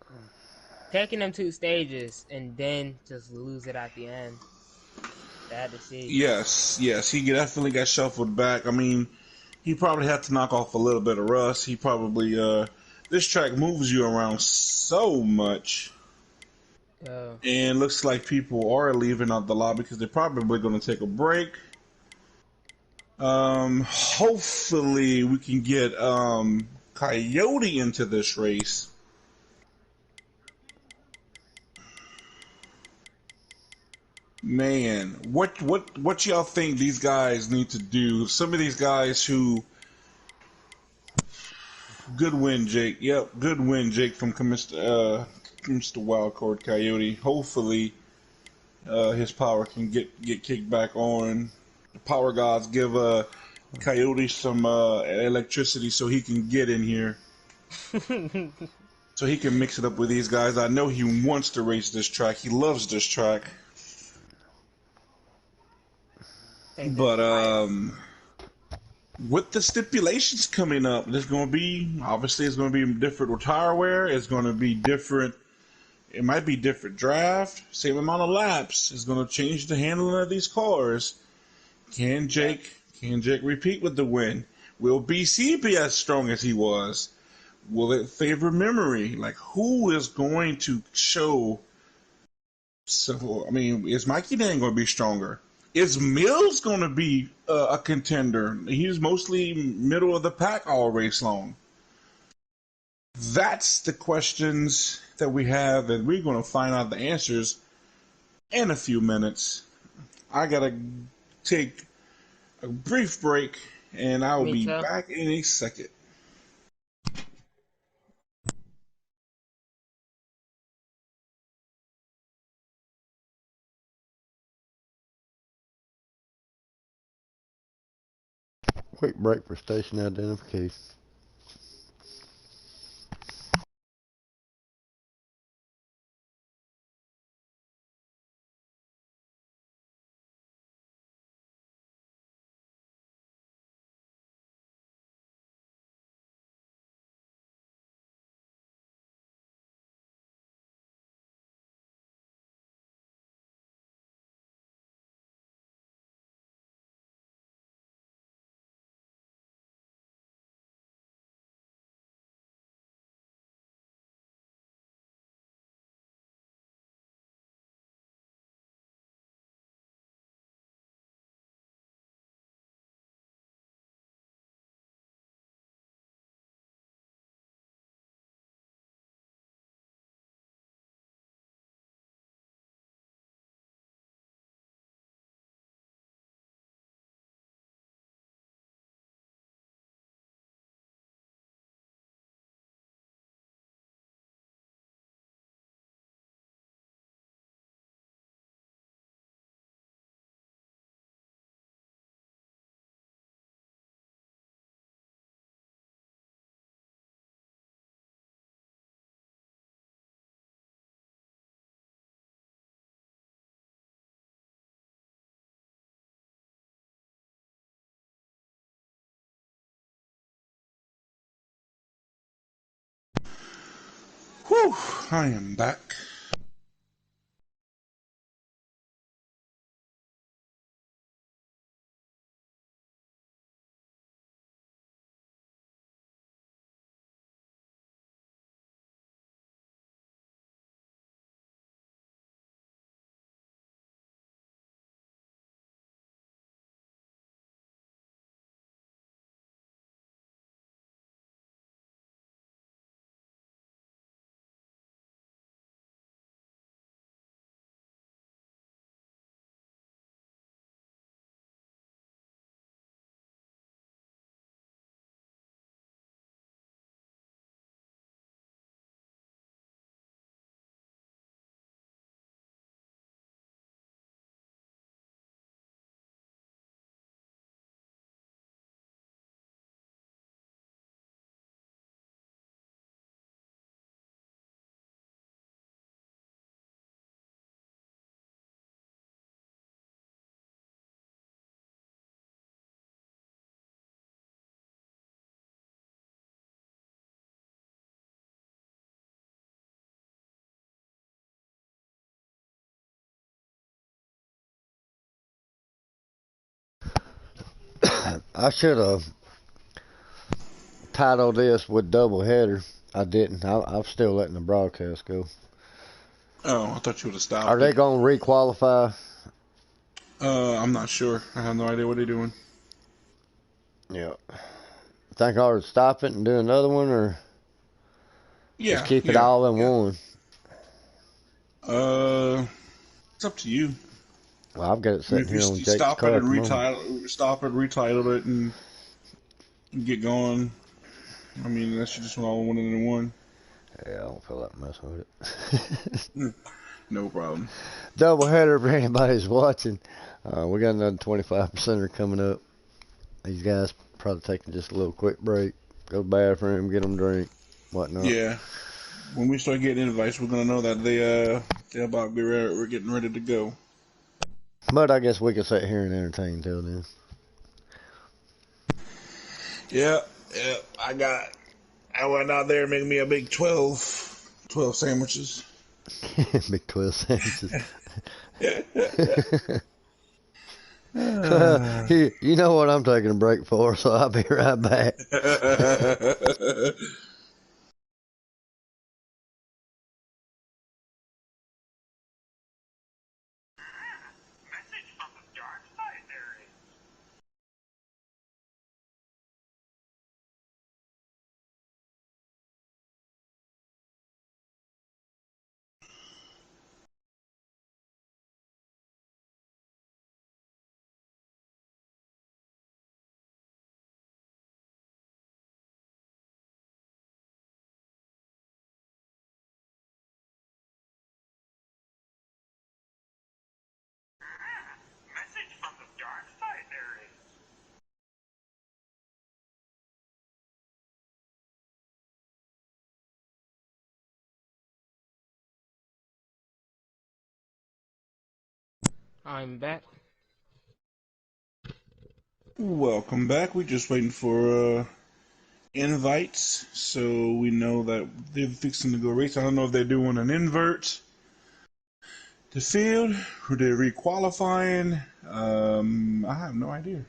taking them 2 stages and then just lose it at the end. Sad to see. Yes, he definitely got shuffled back. I mean, he probably had to knock off a little bit of rust. He probably this track moves you around so much. And looks like people are leaving out the lobby because they're probably going to take a break. Hopefully we can get Coyote into this race. Man, what y'all think these guys need to do? Some of these guys who good win, Jake. Yep, good win, Jake from Mr. Wildcard Coyote. Hopefully, his power can get kicked back on. The power gods give Coyote some electricity so he can get in here. So he can mix it up with these guys. I know he wants to race this track. He loves this track. But with the stipulations coming up, there's going to be, obviously it's going to be different with tire wear. It's going to be different. It might be different draft. Same amount of laps. It's going to change the handling of these cars. Can Jake repeat with the win? Will BC be as strong as he was? Will it favor Memory? Like, who is going to show? So, I mean, is Mikey Dan going to be stronger? Is Mills going to be a contender? He's mostly middle of the pack all race long. That's the questions that we have, and we're going to find out the answers in a few minutes. I got to take a brief break, and I will be back in a second. Quick break for station identification. Whew, I am back. I should have titled this with double header. I didn't. I'm still letting the broadcast go. Oh, I thought you would have stopped Are they it. going to requalify? I'm not sure. I have no idea what they're doing. Yeah. Think I ought to stop it and do another one, or just Yeah, keep it yeah, all in yeah. one? It's up to you. Well, I've got it I mean, sitting if you here on Jake's stop it car and at the moment. retitle it, and get going. I mean, unless you just want all one in one. Yeah, I don't feel like messing with it. No problem. Double header for anybody's watching. We got another 25%er coming up. These guys probably taking just a little quick break. Go to the bathroom, get them a drink, whatnot. Yeah. When we start getting invites, we're gonna know that they're about to be ready. We're getting ready to go. But I guess we can sit here and entertain till then. Yeah, yeah. I went out there and made me a big 12 sandwiches. Big 12 sandwiches. uh, You know what I'm taking a break for, so I'll be right back. I'm back. Welcome back. We're just waiting for invites, so we know that they're fixing to go race. I don't know if they're doing an invert to field or they're requalifying. I have no idea.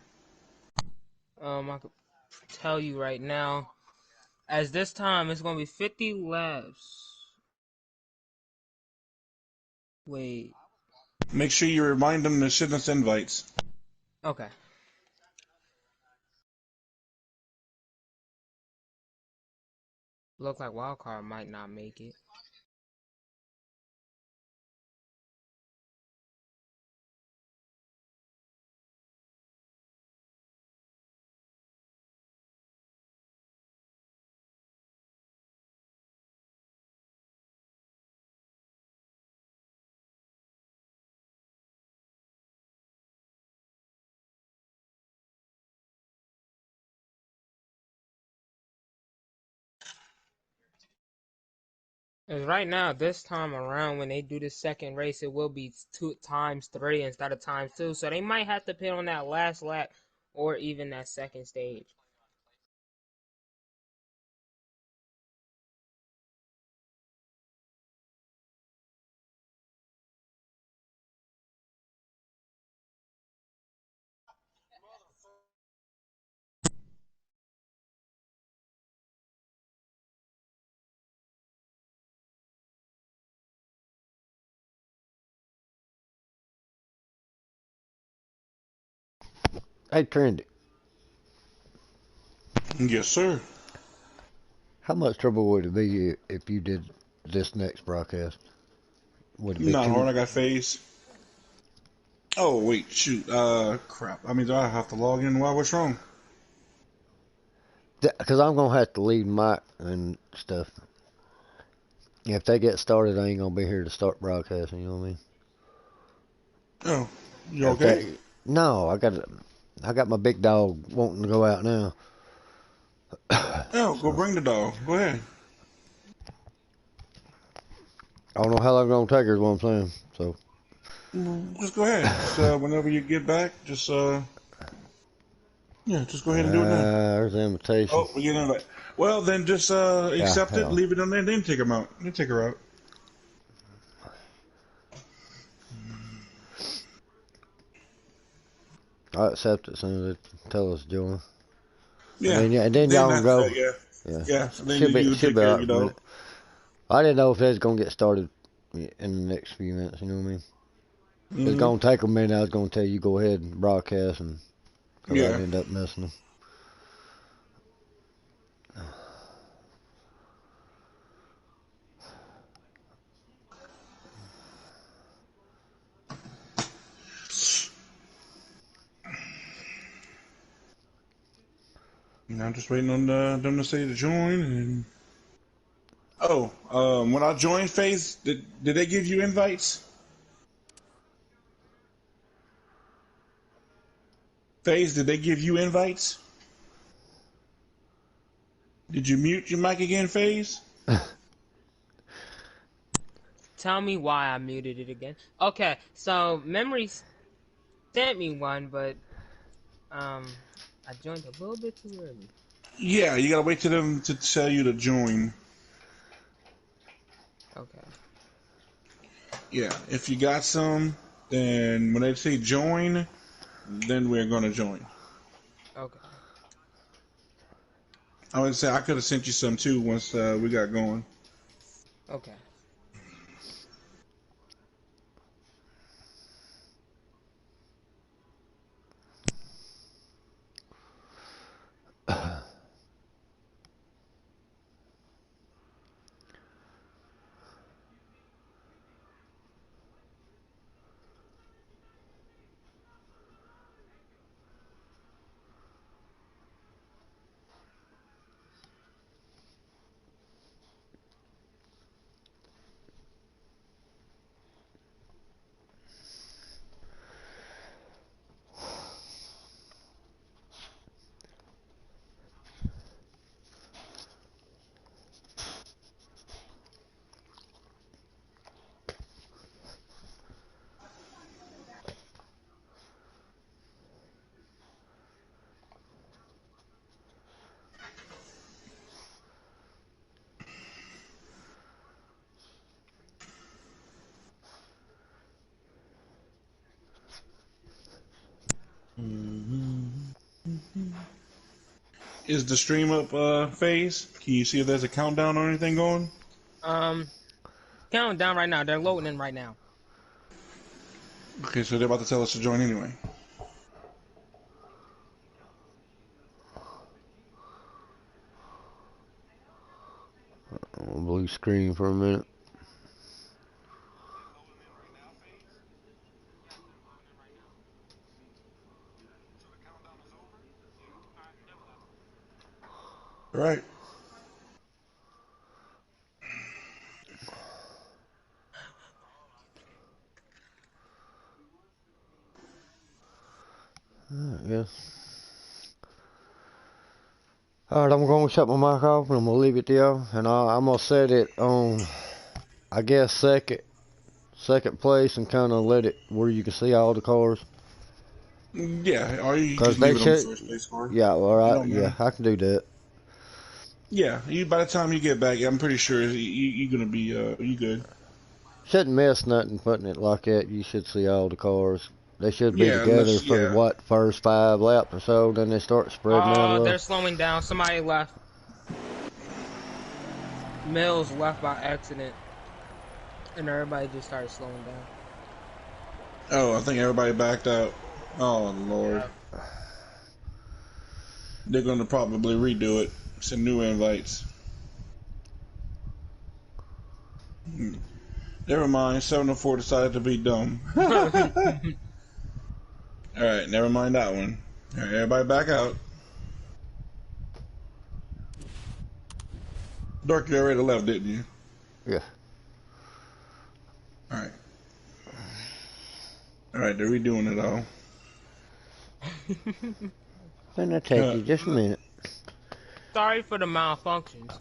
I could tell you right now, as this time it's gonna be 50 laps. Wait. Make sure you remind them to send us invites. Okay. Look like Wildcard might not make it. As right now, this time around, when they do the second race, it will be 2 times 3 instead of times 2. So they might have to pit on that last lap or even that second stage. Hey, Trendy, Yes, sir. how much trouble would it be if you did this next broadcast? Would it be Not too? hard. I got phase. Oh wait, shoot. Crap. I mean, do I have to log in? Why? What's wrong? Because I'm gonna have to leave Mike and stuff. If they get started, I ain't gonna be here to start broadcasting. You know what I mean? Oh, you If okay? they, no, I got my big dog wanting to go out now. Oh, go So bring the dog. Go ahead. I don't know how long it's gonna take her. Is what I'm saying. So Just go ahead. Just whenever you get back, just yeah, just go ahead and do it now. there's the invitation. Oh, we get invite. Well, then just Yeah, accept it, hell, leave it on there, then take them out. Then take her out. I accept it as soon as they tell us to join. And Yeah. then yeah, and then Then y'all can after go. that, yeah, Yeah, yeah. So then you should take be care of alright your for a dog. minute. I didn't know if they was gonna get started in the next few minutes. You know what I mean? It's Hmm. gonna take a minute. I was gonna tell you go ahead and broadcast, and because I'd Yeah. end up missing them. And I'm just waiting on them to say to join. And oh, when I joined Phase, did they give you invites? Phase, did they give you invites? Did you mute your mic again, Phase? Tell me why I muted it again. Okay, so Memory sent me one, but I joined a little bit too early. Yeah, you gotta wait till them to tell you to join. Okay. Yeah, if you got some, then when they say join, then we're gonna join. Okay. I would say I could have sent you some too once we got going. Okay. Is the stream up, Phase? Can you see if there's a countdown or anything going? Um, counting down right now. They're loading in right now. Okay, so they're about to tell us to join anyway. Blue screen for a minute. All right. Yeah. Alright, I'm gonna shut my mic off and I'm gonna leave it to y'all. And I'm gonna set it on, I guess, second place and kind of let it where you can see all the cars. Yeah, or you Cause just they leave it on the should, first place score. yeah, It alright, don't yeah, matter. I can do that. Yeah, by the time you get back, I'm pretty sure you're gonna be you good. Shouldn't miss nothing putting it like that. You should see all the cars. They should be Yeah, together unless for yeah. what, first 5 laps or so, then they start spreading out a Oh, little. they're slowing down. Somebody left. Mills left by accident, and everybody just started slowing down. Oh, I think everybody backed out. Oh Lord. Yeah. They're going to probably redo it. Send new invites. Never mind. 704 decided to be dumb. All right, never mind that one. All right, everybody back out. Dark, you already left, didn't you? Yeah. All right. All right, they're redoing it all. Then that take you just a minute. Sorry for the malfunctions.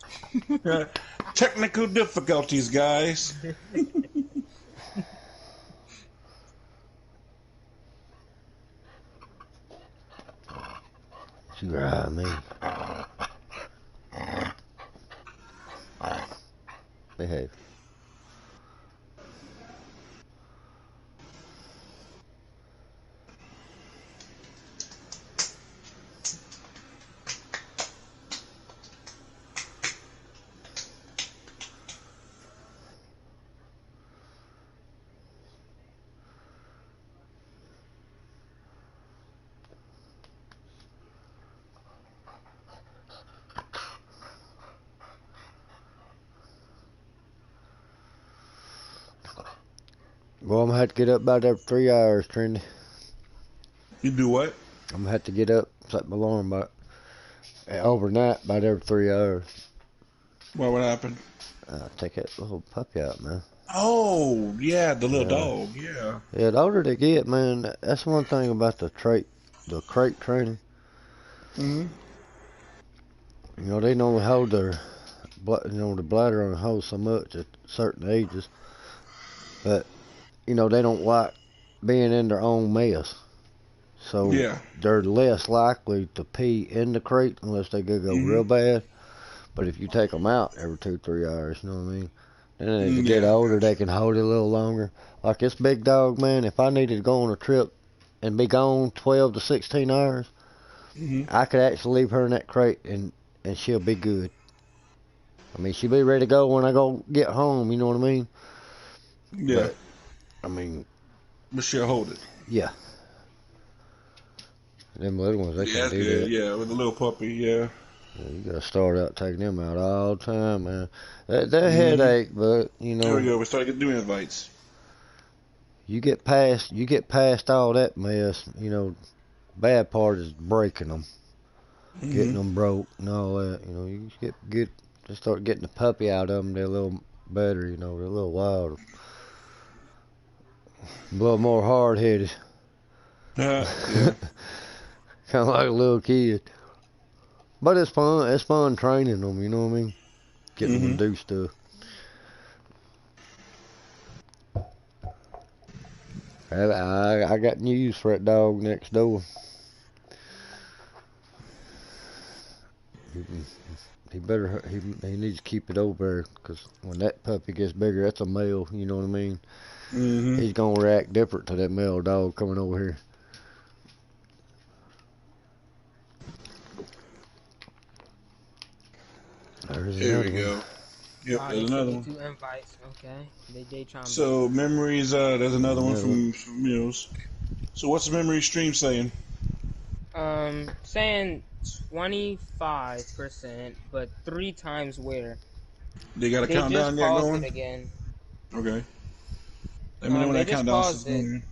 Technical difficulties, guys. You right, me. Behave. Well, I'm gonna have to get up about every 3 hours, Trendy. You do what? I'm gonna have to get up, set my alarm about overnight about every 3 hours. What would happen? Take that little puppy out, man. Oh, yeah, the little dog. Yeah. Yeah, the older they get, man, that's one thing about the crate training. Mm-hmm. You know, they normally hold the bladder on the hose so much at certain ages, but you know they don't like being in their own mess. So Yeah. they're less likely to pee in the crate unless they go real bad. But if you take them out every 2-3 hours, you know what I mean? Then as they get Yeah, older, gotcha. they can hold it a little longer. Like this big dog, man, if I needed to go on a trip and be gone 12 to 16 hours, I could actually leave her in that crate and she'll be good. I mean, she'll be ready to go when I go get home, you know what I mean? Yeah. But, I mean, But she'll hold it. yeah. Them little ones, they Yeah, can that's do good. that. Yeah, with the little puppy, yeah. Yeah, you gotta start out taking them out all the time, man. That headache, but you There we know, go. We're starting to get new invites. you get past all that mess. You know, bad part is breaking them, getting them broke, and all that. You know, you just just start getting the puppy out of them. They're a little better. You know, they're a little wild, a little more hard headed. Yeah. Kind of like a little kid. But it's fun. It's fun training them. You know what I mean? Getting them to do stuff. I got news for that dog next door. He needs to keep it over there because when that puppy gets bigger, that's a male. You know what I mean? He's gonna react different to that male dog coming over here. There's Here we another one. go. Yep, Oh, there's they another sent me one. 2 invites. Okay, they trying to be. So memories. There's another one Another one. from Mills. So what's the memory stream saying? Saying 25%, but 3 times where. They got a They just countdown yet paused it going? again. Okay. Let me know when They that just countdown paused starts it. going.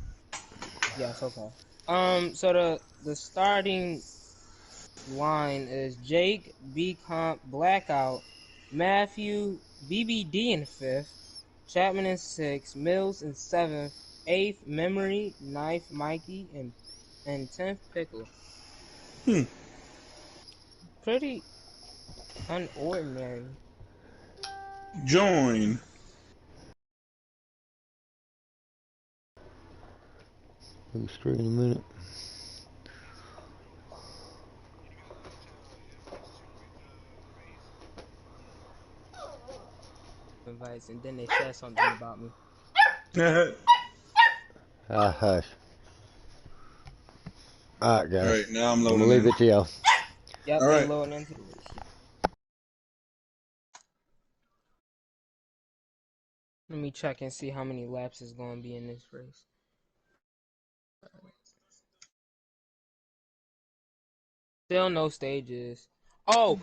Yes, okay. So the starting line is Jake, B Comp, Blackout, Matthew, BBD in 5th, Chapman in 6th, Mills in 7th, 8th, Memory, 9th, Mikey, and 10th, Pickle. Pretty unordinary. Join. Who's screen in a minute? Invites, and then they said something about me. Hush. All right, All guys. right, now I'm I'm gonna loading leave in. it to y'all. Yep, All they right. loading into the race. Let me check and see how many laps is going to be in this race. Still no stages. Oh,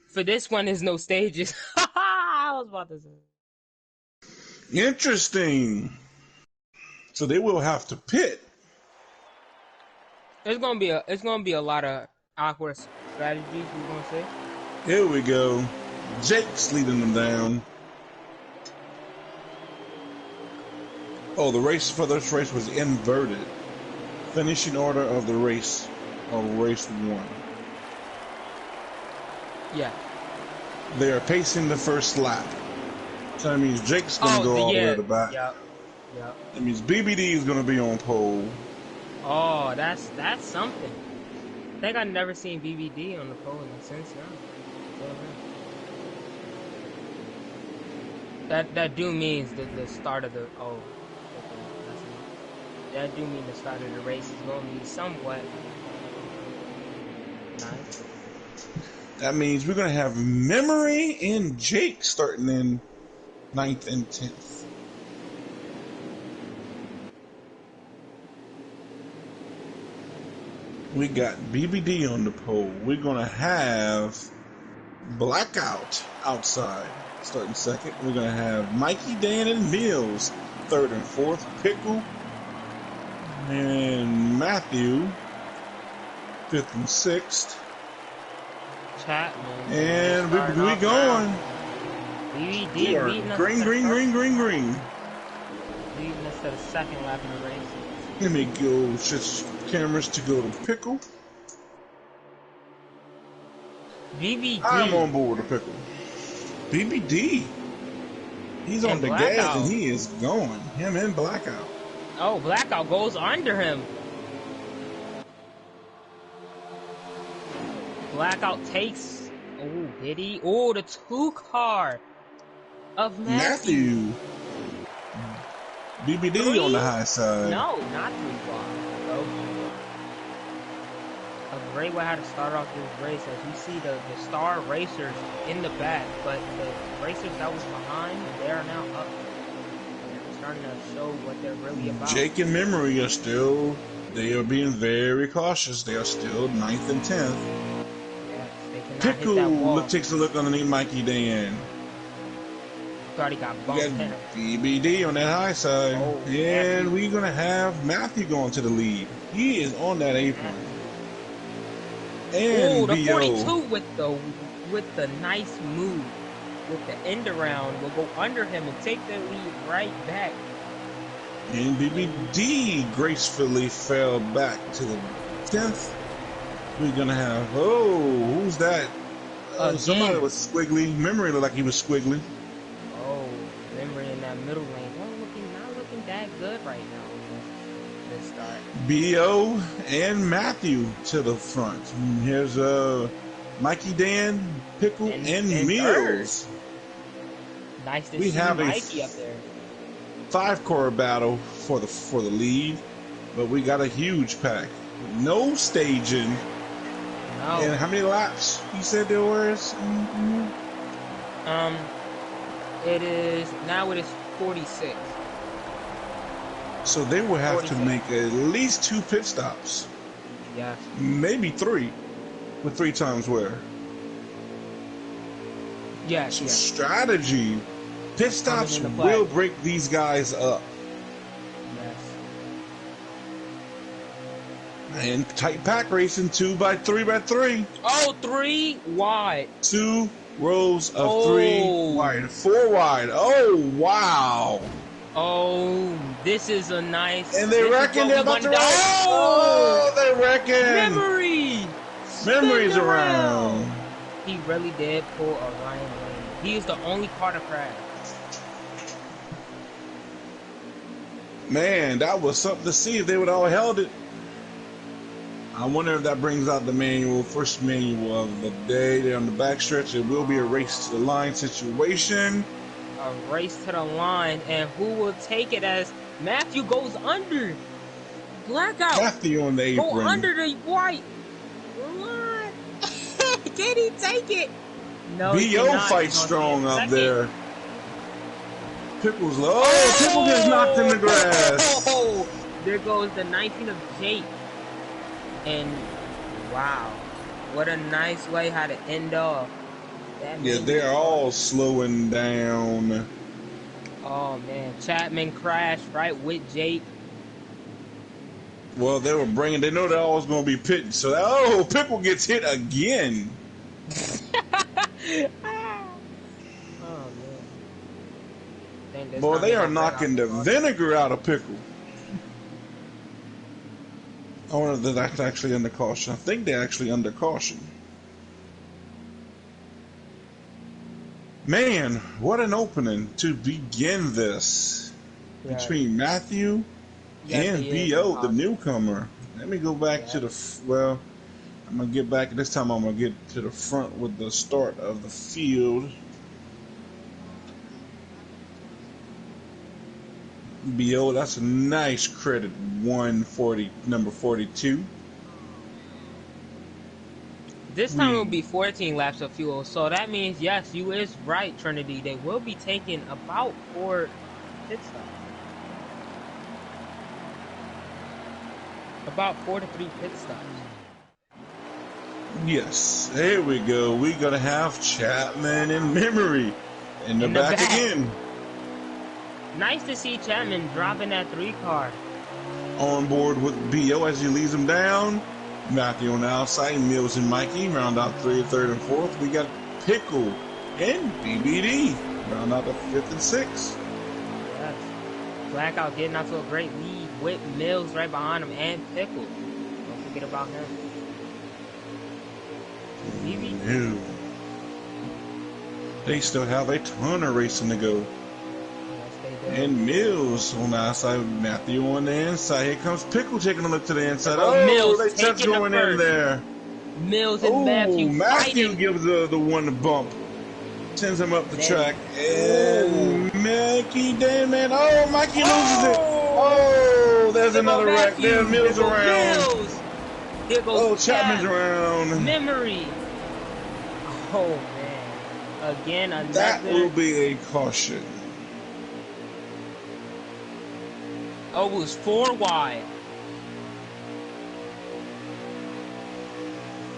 for this one, there's no stages. I was about to say. Interesting. So they will have to pit. It's gonna be a lot of awkward strategies. We're gonna say. Here we go. Jake's leading them down. Oh, the race for this race was inverted. Finishing order of the race of race 1. Yeah. They are pacing the first lap. So that means Jake's going to go all the way to the back. Yep. That means BBD is going to be on pole. Oh, that's something. I think I've never seen BBD on the pole since now. That do means the start of the that do mean the start of the race is going to be somewhat nice. That means we're going to have Memory and Jake starting in 9th and 10th. We got BBD on the pole. We're going to have Blackout outside starting second. We're going to have Mikey, Dan, and Mills 3rd and 4th. Pickle and Matthew 5th and 6th. Chapman. And we going. BBD leading us green. Leading us to the second lap of the race. Let me go switch cameras to go to Pickle. BBD. I'm on board with Pickle. BBD. He's on the gas and he is going. Him and Blackout. Oh, Blackout goes under him. Blackout takes. Oh, Biddy. Oh, the 2-car of Matthew. BBD 3? on the high side. No, not 3-car. A great way how to start off this race, as we see the star racers in the back, but the racers that was behind, they are now up. They're starting to show what they're really about. Jake and Memory are still, they are being very cautious. They are still 9th and 10th. Yes, they cannot Pickle hit that wall. takes a look underneath Mikey Dan. Already got We bumped got in. BBD on that high side. Oh, and Matthew. we're going to have Matthew going to the lead. He is on that apron. And the BO. 42 with the nice move. With the end around will go under him and take the lead right back. And BBD gracefully fell back to the 10th. We're going to have, who's that? Somebody was squiggly. Memory looked like he was squiggly. Oh, Memory in that middle lane. Not looking that good right now. This start. BO and Matthew to the front. And here's Mikey Dan, Pickle, and Mills. Nice to see Mikey up there. 5-car battle for the lead, but we got a huge pack. No staging. No. And how many laps you said there was? It is 46. So they will have 46. to make at least 2 pit stops. Yes. Maybe 3, with 3 times wear. Yes. So yes. strategy. Pit stops will break these guys up. Yes. And tight pack racing, 2x3x3. Oh, 3 wide. 2 rows of 3 wide, 4 wide. Oh, wow. Oh, this is a nice. And they reckon they're about to ride. Oh, they reckon. Memory's around. He really did pull a Ryan Lane. He is the only car to crash. Man, that was something to see if they would all held it. I wonder if that brings out the first manual of the day. They're on the backstretch. It will be a race to the line situation. A race to the line, and who will take it as Matthew goes under? Blackout. Matthew on the apron. Go under the white. What? Can he take it? No, B.O. fights strong up there. Pickle's low. Oh, Pickle gets knocked in the grass. Oh, there goes the 19 of Jake. And wow. What a nice way how to end off. That Yeah, they're all slowing down. Oh man, Chapman crashed right with Jake. Well, they know they're always going to be pitting. So, Pickle gets hit again. Oh man. Boy, they are knocking the vinegar out of Pickle. I wonder if that's actually under caution. I think they're actually under caution. Man, what an opening to begin this. Yeah. Between Matthew and B.O., the newcomer. Let me go back to well, I'm going to get back. This time I'm going to get to the front with the start of the field. B.O., that's a nice credit. 140, number 42. This time it will be 14 laps of fuel. So that means, yes, you is right, Trinity. They will be taking about 4 pit stops. About 4 to 3 pit stops. Yes, there we go. We're going to have Chapman in memory in the back again. Nice to see Chapman dropping that 3 car. On board with B.O. as he leads him down. Matthew on the outside, Mills and Mikey round out 3rd and 4th. We got Pickle and BBD round out the 5th and 6th. Yes. Blackout getting out to a great lead with Mills right behind him and Pickle. Don't forget about him. No. They still have a ton of racing to go. And Mills on the outside, Matthew on the inside. Here comes Pickle taking a look to the inside. Mills they touch going in there. Mills and Matthew fighting. Gives the one to bump. Sends him up the track. And Mikey, damn it. Oh, Mikey loses it. Oh, there's another wreck. There's Mills around. Here goes Chapman's around. Memory. Oh, man. Again, another. That will be a caution. Oh, it was 4 wide.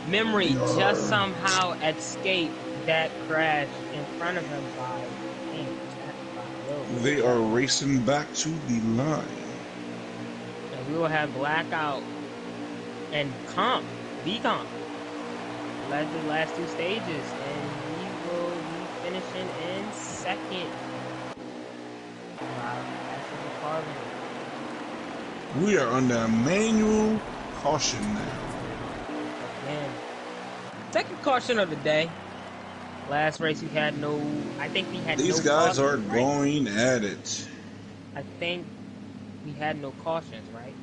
Memory just somehow escaped that crash in front of him by They are racing back to the line. And we will have Blackout and B-Comp led the last 2 stages, and he will be finishing in 2nd. Wow, that's the carbon. We are under a manual caution now. Man. 2nd caution of the day. Last race we had no. I think we had. These guys are going at it. I think we had no cautions, right?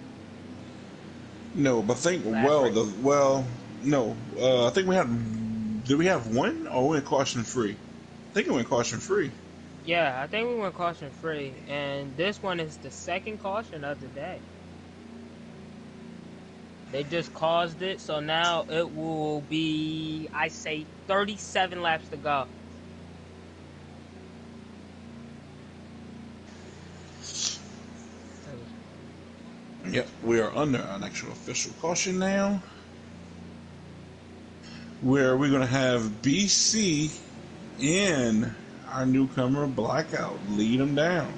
No, but I think no. I think we had. Did we have one or we went caution free? I think it went caution free. Yeah, I think we went caution free, and this one is the 2nd caution of the day. They just caused it, so now it will be, I say, 37 laps to go. Yep, we are under an actual official caution now, where we're going to have BC and our newcomer Blackout lead them down.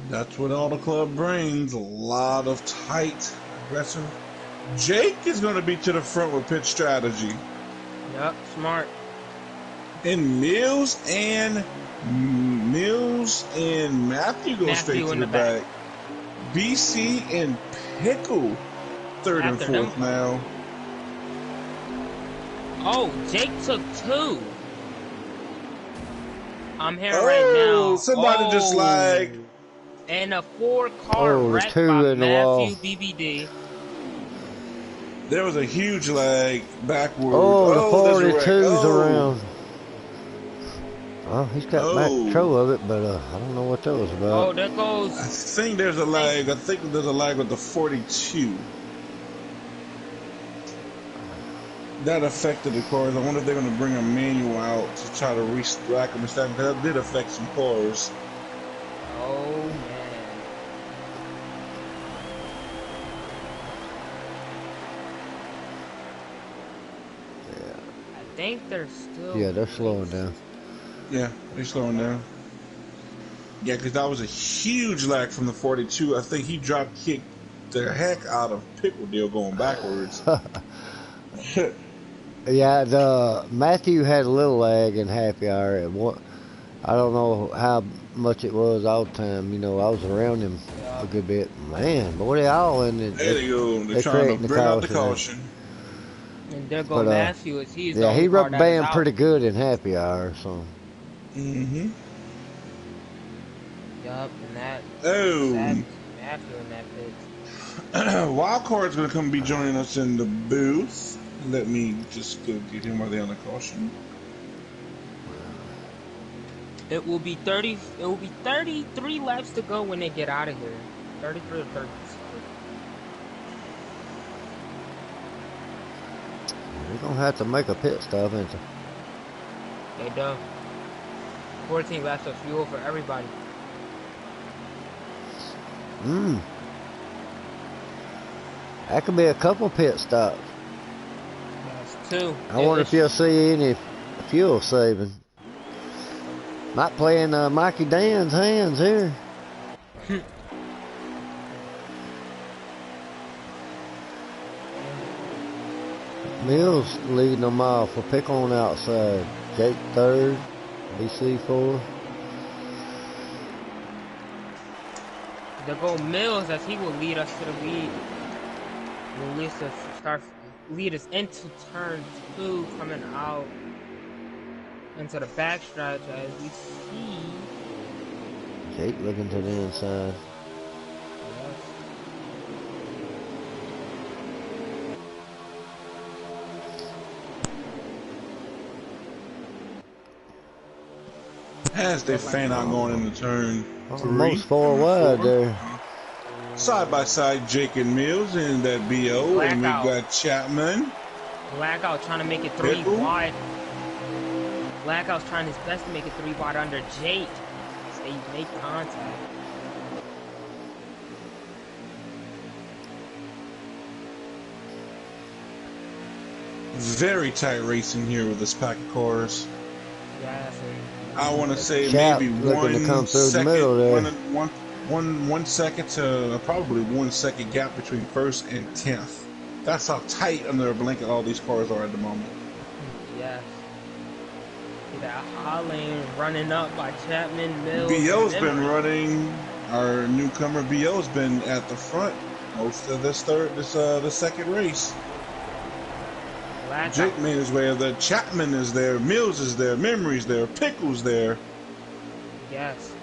That's what Autoclub brings. A lot of tight, aggressive. Jake is going to be to the front with pit strategy. Yep, smart. And Mills and Matthew go straight to the back. BC and Pickle 3rd and 4th now. Oh, Jake took 2. I'm here right now. Somebody just like. And a 4-car wreck by Matthew BBD. There was a huge lag backward. Oh, the 42's around. Well, he's got back control of it, but I don't know what that was about. Oh, there goes. I think there's a lag. I think there's a lag with the 42. That affected the cars. I wonder if they're going to bring a manual out to try to re-rack them and stuff, because that did affect some cars. Oh, man. think they're still. Yeah, they're slowing down. Yeah, they're slowing down. Yeah, because that was a huge lag from the 42. I think he drop kicked the heck out of Pickle Deal going backwards. Yeah, Matthew had a little lag in happy hour. And I don't know how much it was all the time. You know, I was around him a good bit. Man, boy, they all in it. There they go. They're trying to bring out the caution. And there go Matthew. He's yeah, he rubber band out. pretty good in happy hour. So. Mm-hmm. Yup, and that. Oh. Matthew in that pit. Wild Card's gonna come be joining us in the booth. Let me just go get him while they're on the caution. It will be 33 laps to go when they get out of here. 33 or 30. They're gonna have to make a pit stop, ain't they? They do. 14 laps of fuel for everybody. That could be a couple pit stops. That's 2. I wonder if you'll see any fuel saving. Might play in Mikey Dan's hands here. Mills leading them off. We'll pick on outside. Jake third. BC fourth. There go Mills as he will lead us to the lead. Will lead us into turn 2 coming out into the backstretch as we see. Jake looking to the inside. As they fan out going into turn 3. Almost 4 wide there. Side by side, Jake and Mills in that BO. Blackout. And we got Chapman. Blackout trying to make it 3 wide. Blackout's trying his best to make it 3 wide under Jake. They make contact. Very tight racing here with this pack of cars. Yes, I want to say Chap maybe looking to come through the second, middle there. one second to probably 1 second gap between first and 10th. That's how tight under a blanket all these cars are at the moment. yes. See that hot lane running up by Chapman, Mills. BO's been running. Our newcomer BO's been at the front most of the second race. Blackout. Jake made his way there. Chapman is there. Mills is there. Memory's there. Pickle's there. Yes.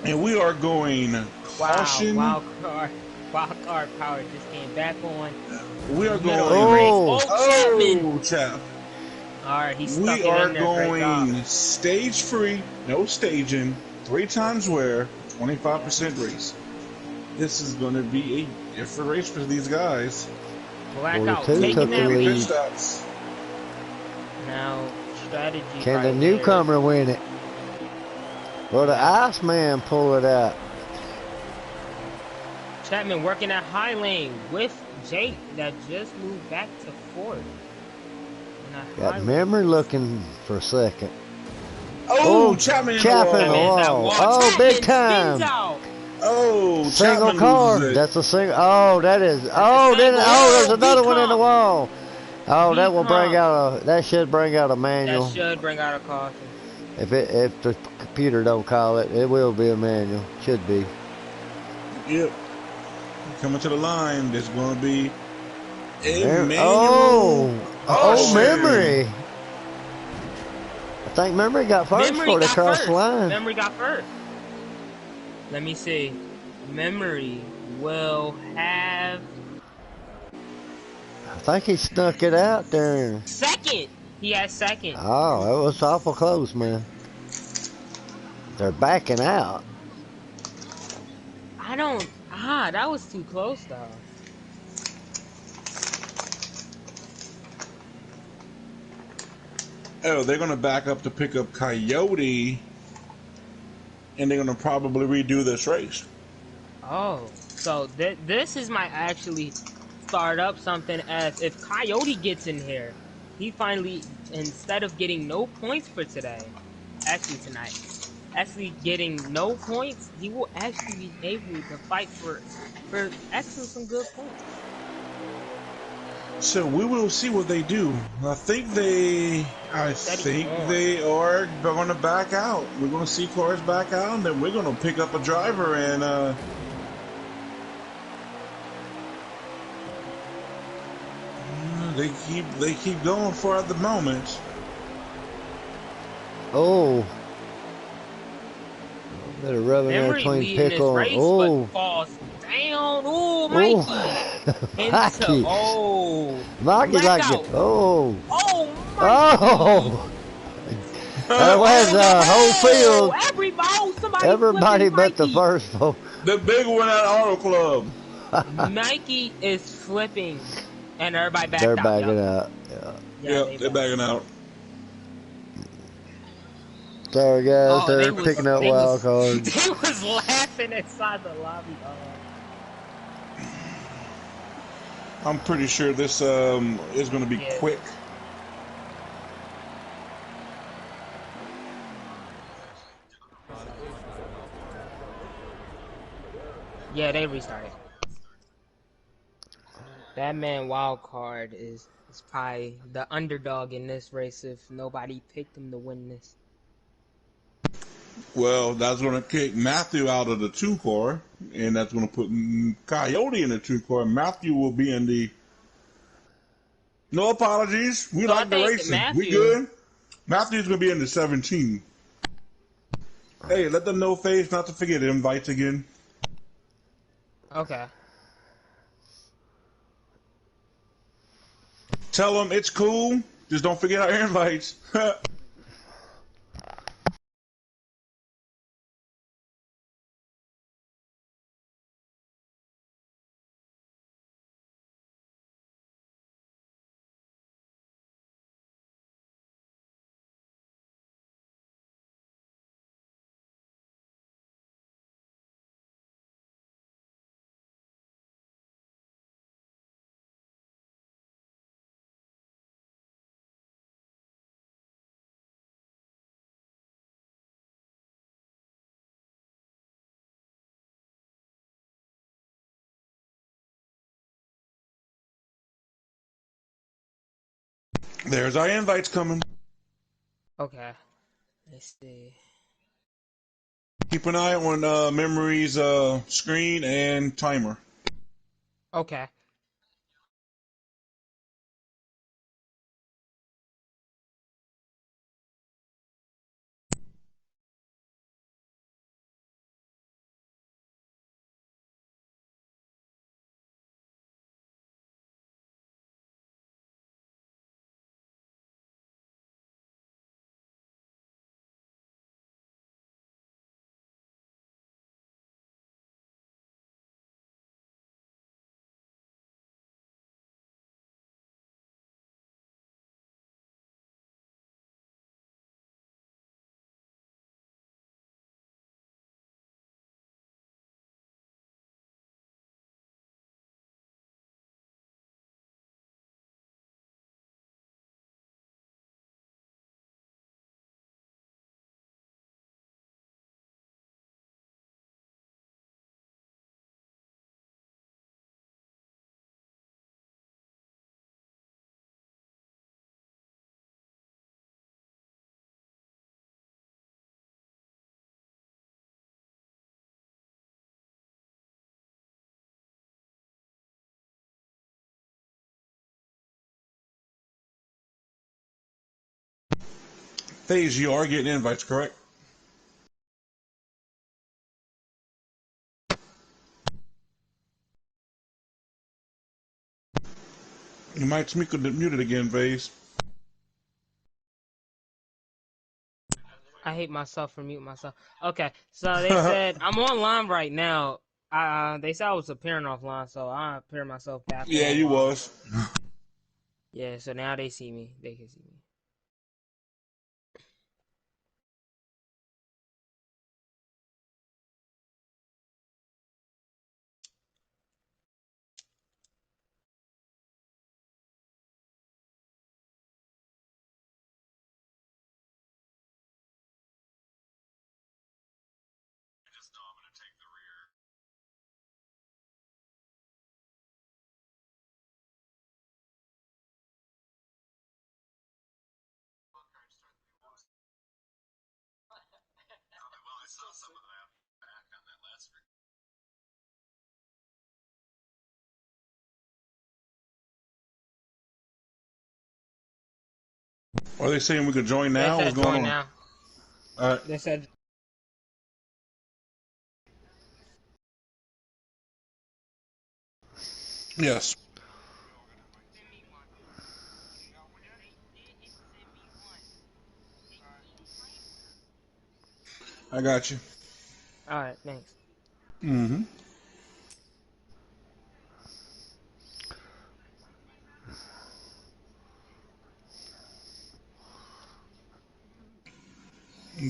And we are going caution. Wow, wild card power just came back on. We are going. Oh, Chap. All right, he's stuck We it are in there. going stage free, no staging, 3 times wear, 25% race. This is going to be a different race for these guys. Blackout 42 taking took that the lead. lead. Stops. Now, strategy. Can right the newcomer win it? Will the Iceman pull it out? there. Chapman working that high lane with Jake that just moved back to fourth. Got Memory looking for second. Chapman! Chapman! in the wall. Oh, big time! Oh, Single Chapman car. loses it. That's a single. Oh, that is. Oh, there's another one in the wall. Oh, that will bring out a. That should bring out a manual. That should bring out a caution. If the computer don't call it, it will be a manual. Should be. Yep. Coming to the line, there's going to be a manual. Oh, Memory. I think Memory got first before they crossed the line. Memory got first. Let me see. Memory will have. I think he snuck it out there. Second. He has second. Oh, that was awful close, man. They're backing out. That was too close, though. Oh, they're going to back up to pick up Coyote, and they're going to probably redo this race. Oh, so this is might actually start up something as if Coyote gets in here. He finally instead of getting no points for tonight, actually getting no points, he will actually be able to fight for actually some good points. So we will see what they do. I think they are going to back out. We're going to see cars back out, and then we're going to pick up a driver and they keep going for at the moment. Oh. Better rub in there between pickle and but falls down. Oh, Mikey. Mikey like it. Oh. Oh, Mikey. Oh. That was the whole field. Everybody but the first one. The big one at Autoclub. Mikey is flipping, and everybody backed out. They're backing out. Yeah, they're backing out. Sorry guys, they're picking up wild cards. They was laughing inside the lobby. I'm pretty sure this is going to be quick. Yeah, they restarted. That man wild card is probably the underdog in this race if nobody picked him to win this. Well, that's going to kick Matthew out of the 2 car, and that's going to put Coyote in the 2 car. Matthew will be in the... No apologies. We like the racing. We good. Matthew's going to be in the 17. Hey, let them know, Faith, not to forget invites again. Okay. Tell them it's cool. Just don't forget our invites. There's our invites coming. Okay. Let's see. Keep an eye on Memory's screen and timer. Okay. FaZe, you are getting invites, correct? You might speak muted again, FaZe. I hate myself for muting myself. Okay, so they said I'm online right now. They said I was appearing offline, so I appear myself back. Yeah, you was. Yeah, so now they see me. They can see me. Are they saying we could join They now? said What's going join on? now. All right. They said. Yes. I got you. All right, thanks. Mm-hmm.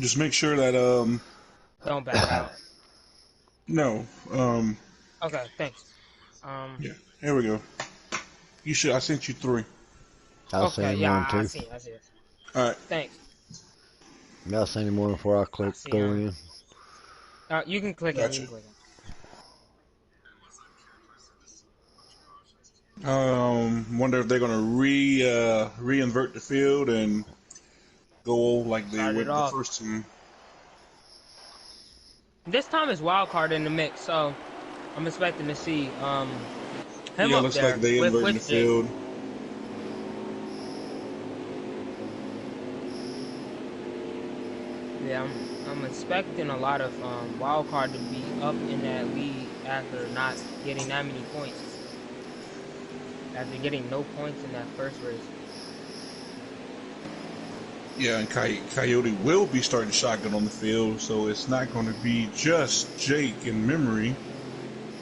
Just make sure that Don't back out. no Okay, thanks. yeah, here we go. You should. I sent you 3. I'll Okay, send him yeah, one I too. see it. I see it. All right. Thanks. I'll send him one before I I click see go him. in. You can click it. You Gotcha. can click it. Wonder if they're gonna reinvert the field and go like they Start it would the off. first time. This time is wild card in the mix, so I'm expecting to see him Yeah, up looks like there they inverting the with Jake. field. Yeah, I'm expecting a lot of wild card to be up in that lead after not getting that many points. After getting no points in that first race. Yeah, and Coyote will be starting shotgun on the field, so it's not going to be just Jake in memory.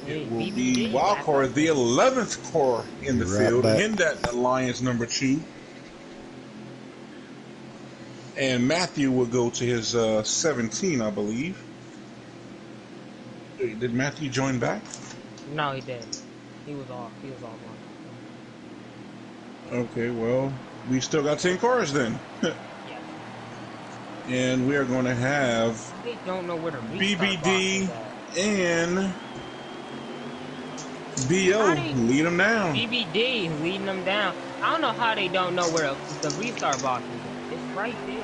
It will be BBD Wildcard, the 11th car in the Right field, back. in that Alliance number 2. And Matthew will go to his 17, I believe. Did Matthew join back? No, he didn't. He was off. He was offline. Okay, well, we still got 10 cars then. Yeah. And we are going to have They don't know where the restart box is BBD at. and BO lead them down. BBD leading them down. I don't know how they don't know where the restart box is at. It's right there.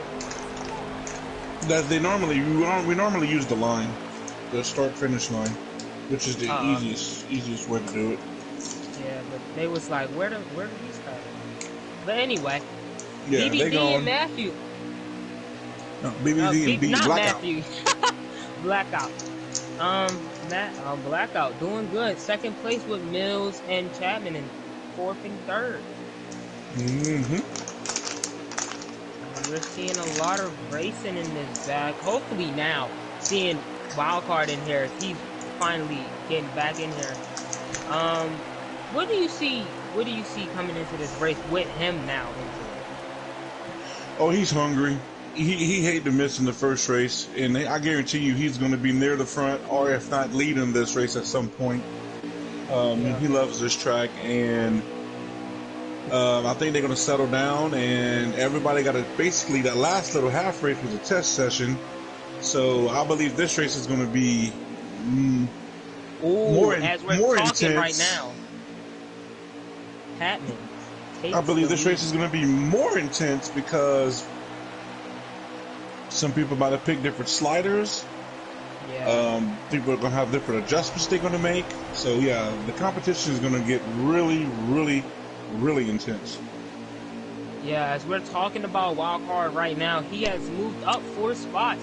That we normally use the line, the start finish line, which is the easiest way to do it. Yeah, but they was like, where the restart? But anyway, Yeah, BBD they going. and Matthew. No, BBD and B not Blackout. Matthew. Blackout. Blackout doing good. Second place with Mills and Chapman, and 4th and 3rd. Mm-hmm. We're seeing a lot of racing in this back. Hopefully now, seeing Wildcard in here, he's finally getting back in here. What do you see coming into this race with him now? Oh, he's hungry. He hated to miss in the first race, and I guarantee you he's going to be near the front, or if not leading this race at some point. He loves this track, and I think they're going to settle down, and everybody got basically that last little half race was a test session, so I believe this race is going to be more intense right now. Patman. I believe this race is going to be more intense because some people might have picked different sliders. Yeah. People are going to have different adjustments they're going to make. So, yeah, the competition is going to get really, really, really intense. Yeah, as we're talking about Wildcard right now, he has moved up 4 spots,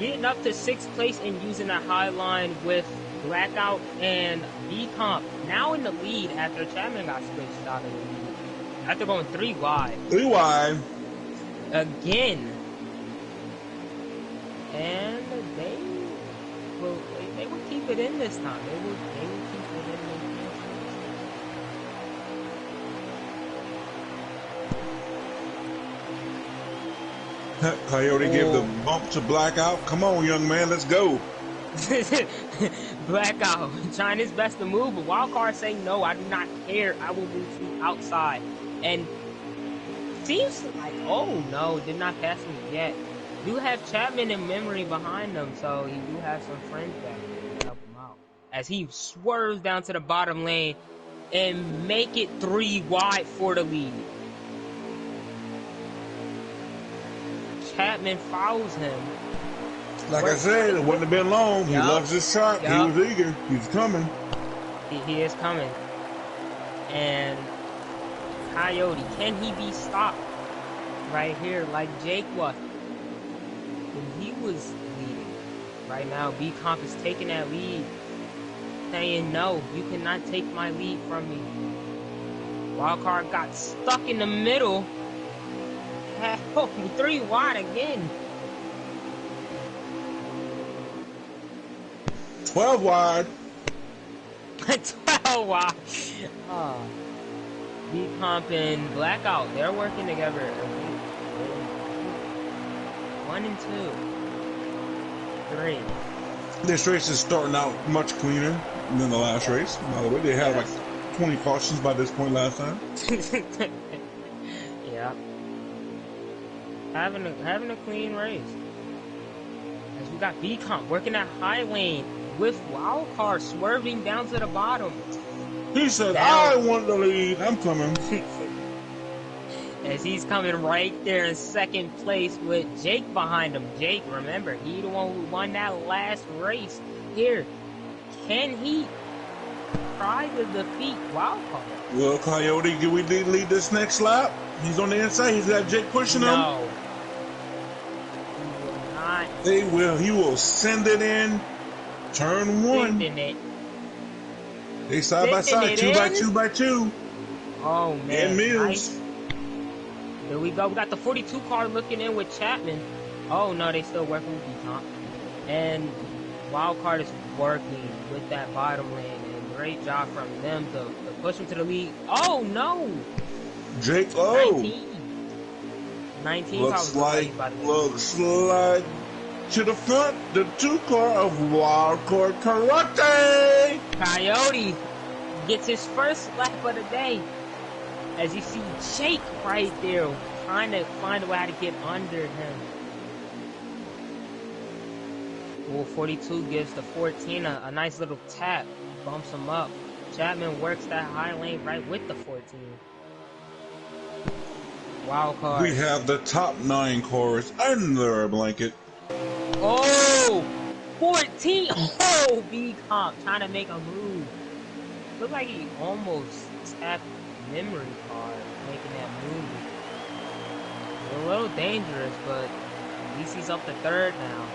getting up to 6th place and using a high line with Blackout and B-Comp. Now in the lead after Chapman got switched out of the lead. After going 3 wide. 3 wide. Again. And they will keep it in this time. They will keep it in. Coyote gave the bump to Blackout. Come on, young man, let's go. Blackout trying his best to move, but Wildcard saying no, I do not care. I will move you outside. And seems like, oh no, did not pass me yet. Do have Chapman in memory behind them, so he do have some friends back there to help him out. As he swerves down to the bottom lane and make it 3 wide for the lead. Chapman follows him. Like I said, it wouldn't have been long. He loves this track. He was eager. He's coming. He is coming. And Coyote, can he be stopped? right here like Jake was when he was leading. Right now, B Comp is taking that lead, saying, no, you cannot take my lead from me. Wildcard got stuck in the middle. Oh, 3 wide again. 12 wide. 12 wide. Oh. B Comp and Blackout, they're working together. 1 and 2. 3. This race is starting out much cleaner than the last race. By the way, they had like 20 cautions by this point last time. Yeah. Having a clean race. As we got B Comp working that high lane with Wildcard swerving down to the bottom. He said, Down. I want the lead. I'm coming. As he's coming right there in second place with Jake behind him. Jake, remember, he the one who won that last race. Here, can he try to defeat Wildcard? Well, Coyote, do we lead this next lap? He's on the inside. He's got Jake pushing him. No. He will not. They will. He will send it in. Turn 1. Sending it. They side by side, 2 by 2 by 2. Oh, man. And Mills. Nice. Here we go. We got the 42 car looking in with Chapman. Oh, no, they still working with B-Comp. And Wildcard is working with that bottom lane. And great job from them to push him to the lead. Oh, no. Jake, 19 looks probably like to the front, the 2 car of Wildcard Karate. Coyote gets his first lap of the day. As you see Jake right there trying to find a way how to get under him. Well, 42 gives the 14 a nice little tap, bumps him up. Chapman works that high lane right with the 14. Wildcard. We have the top 9 cars under a blanket. Oh! 14! Oh! B-Comp trying to make a move. Looked like he almost tapped memory card making that move. A little dangerous, but at least he's up to 3rd now.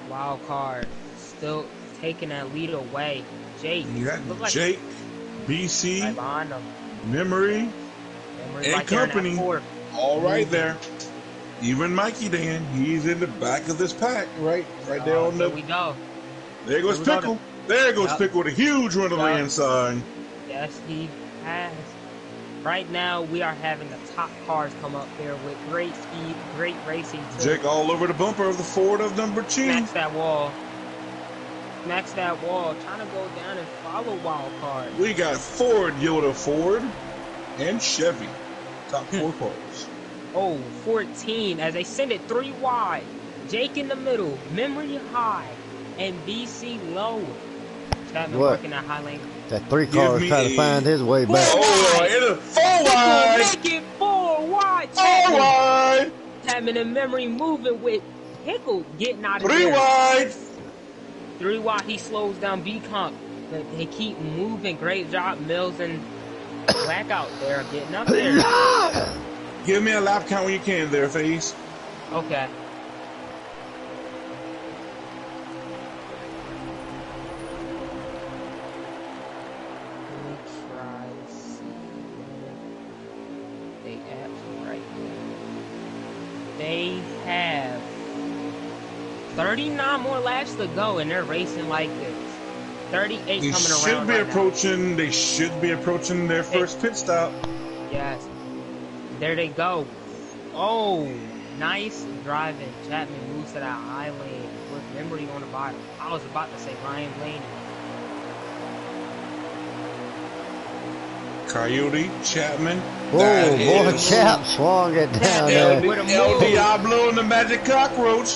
Wild card still taking that lead away. Jake. You got look like Jake, BC, right behind him. Memory, and right there in that company. fourth. All right there. Even Mikey Dan, he's in the back of this pack, right there on the. There we go. There goes Here we go. Pickle. There goes Yep. Pickle with a huge run to the Yep. inside. Yes, he has. Right now, we are having the top cars come up here with great speed, great racing. Too. Jake all over the bumper of the Ford of number 2. Smacks that wall. Smacks that wall. Trying to go down and follow Wild Card. We got Ford, Yoda Ford, and Chevy. Top 4 cars. Oh, 14 as they send it 3 wide. Jake in the middle. Memory high. And BC low. Chapman What? working that high lane. That 3 Give car me trying to find his way back. Oh, it is 4 wide. Make it 4 wide. 4 Chapman. wide. Chapman and Memory moving with Pickle getting out of 3 there. wide. 3 wide. He slows down B-Comp. But they keep moving. Great job. Mills and Blackout there getting up there. Give me a lap count when you can there, Face. Okay. Let me try to see where they at right now. They have 39 more laps to go, and they're racing like this. 38 They coming should around be right approaching. They should be approaching their first pit stop. now. Yes. There they go. Oh, nice driving. Chapman moves to that high lane with Memory on the bottom. I was about to say Ryan Blaney. Coyote, Chapman. Whoa, that boy, is Chap swung it down El, there. With a El move. Diablo and the Magic Cockroach.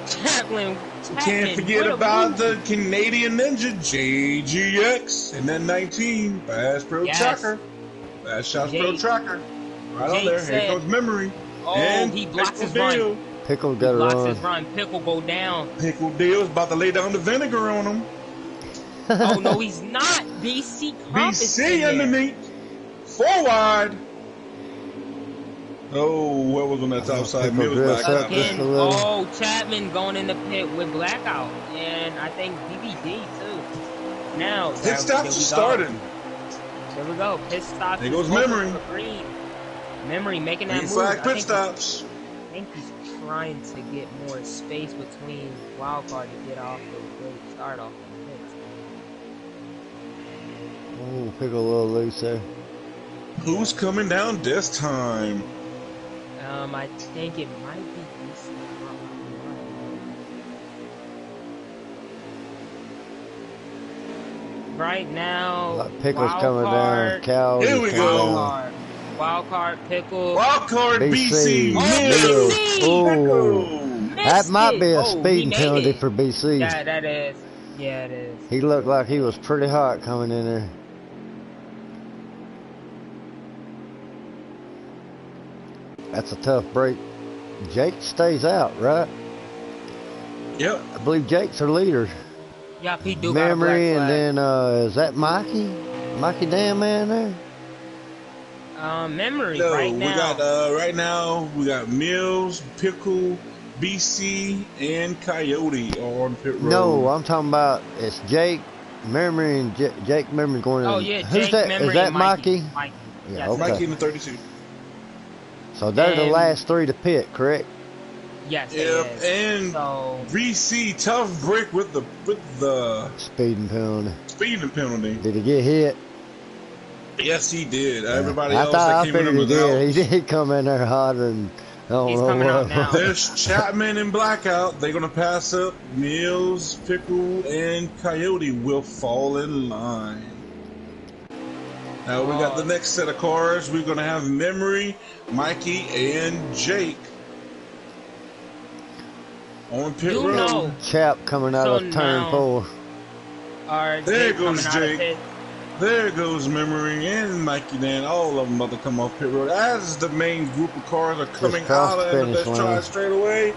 Chapman Can't forget about the Canadian Ninja, JGX. And then 19, Bass Pro Yes. Tracker. Bass Shots Pro Jake- Tracker. Right on Jake there. said- Here comes Memory. Oh, and he blocks his Pickle Deal. run. Pickle got to Blocks run. his run. Pickle go down. Pickle Deal's about to lay down the vinegar on him. Oh no, he's not. BC Crump is in BC there. underneath. 4 wide. Oh, what was on that top side? Pickle Mills dress back up out. just Again, a little. oh, Chapman going in the pit with Blackout, and I think BBD too. Now, Pit there stops we are go. starting. There we go. Pit stops. There goes is open Memory. for Green. Memory making that Green move. flag I pit think stops. I think he's trying to get more space between wildcard to get off the great start off the pits. Oh, pickle a little loose there. Who's coming down this time? I think it might be BC. Right now, Pickle's coming wildcard, down. Here we go. Wildcard, Pickle. Wildcard BC. BC. Mills. Oh, that might be a He speeding made penalty it. for BC. Yeah, that is. Yeah, it is. He looked like he was pretty hot coming in there. That's a tough break. Jake stays out, right? Yep. I believe Jake's our leader. Yep, he do Memory, got a black and then is that Mikey? Mikey Damn Man there? flag. Memory No, right now. right now we got Mills, Pickle, BC, and Coyote on pit road. No, I'm talking about it's Jake, Memory, and Jake Memory going in. Oh yeah, Who's Jake, that? Memory, Is that and Mikey? Mikey? Mikey. Yeah, Yes, okay. Mikey in the 32. So they're the And- last three to pit, correct? Yes, Yep, it is. and So BC tough break with the Speeding penalty. speeding penalty. Did he get hit? Yes, he did. Everybody I else thought that I came in figured he was out. did. He did come in there hotter and I don't He's know coming out what. now. There's Chapman and Blackout. They're gonna pass up. Mills, Pickle, and Coyote will fall in line. Now we got the next set of cars. We're gonna have Memory, Mikey, and Jake on pit you road. know, Chap coming out So of turn now- 4. our There Jake goes coming out of Jake. pit. There goes Memory and Mikey Dan. All of them about to come off pit road as the main group of cars are coming crossed out the of the finish try line. straight away.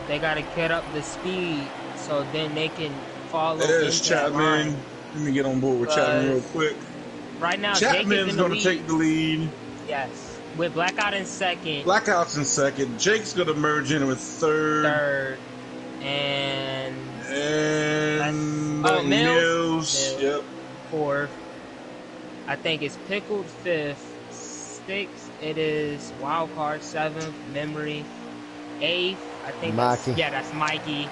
They gotta get up the speed so then they can follow There's into that line. Chapman. Let me get on board with Chapman real quick. Right now, Jake is Chapman's in the going to lead. take the lead. Yes, with Blackout in second, Blackout's in second. Jake's going to merge in with third. third, and And Oh, Mills. Mills. Yep. fourth. I think it's Pickled fifth. Sixth, it is Wildcard seventh. Memory eighth. I think Mikey. that's Mikey.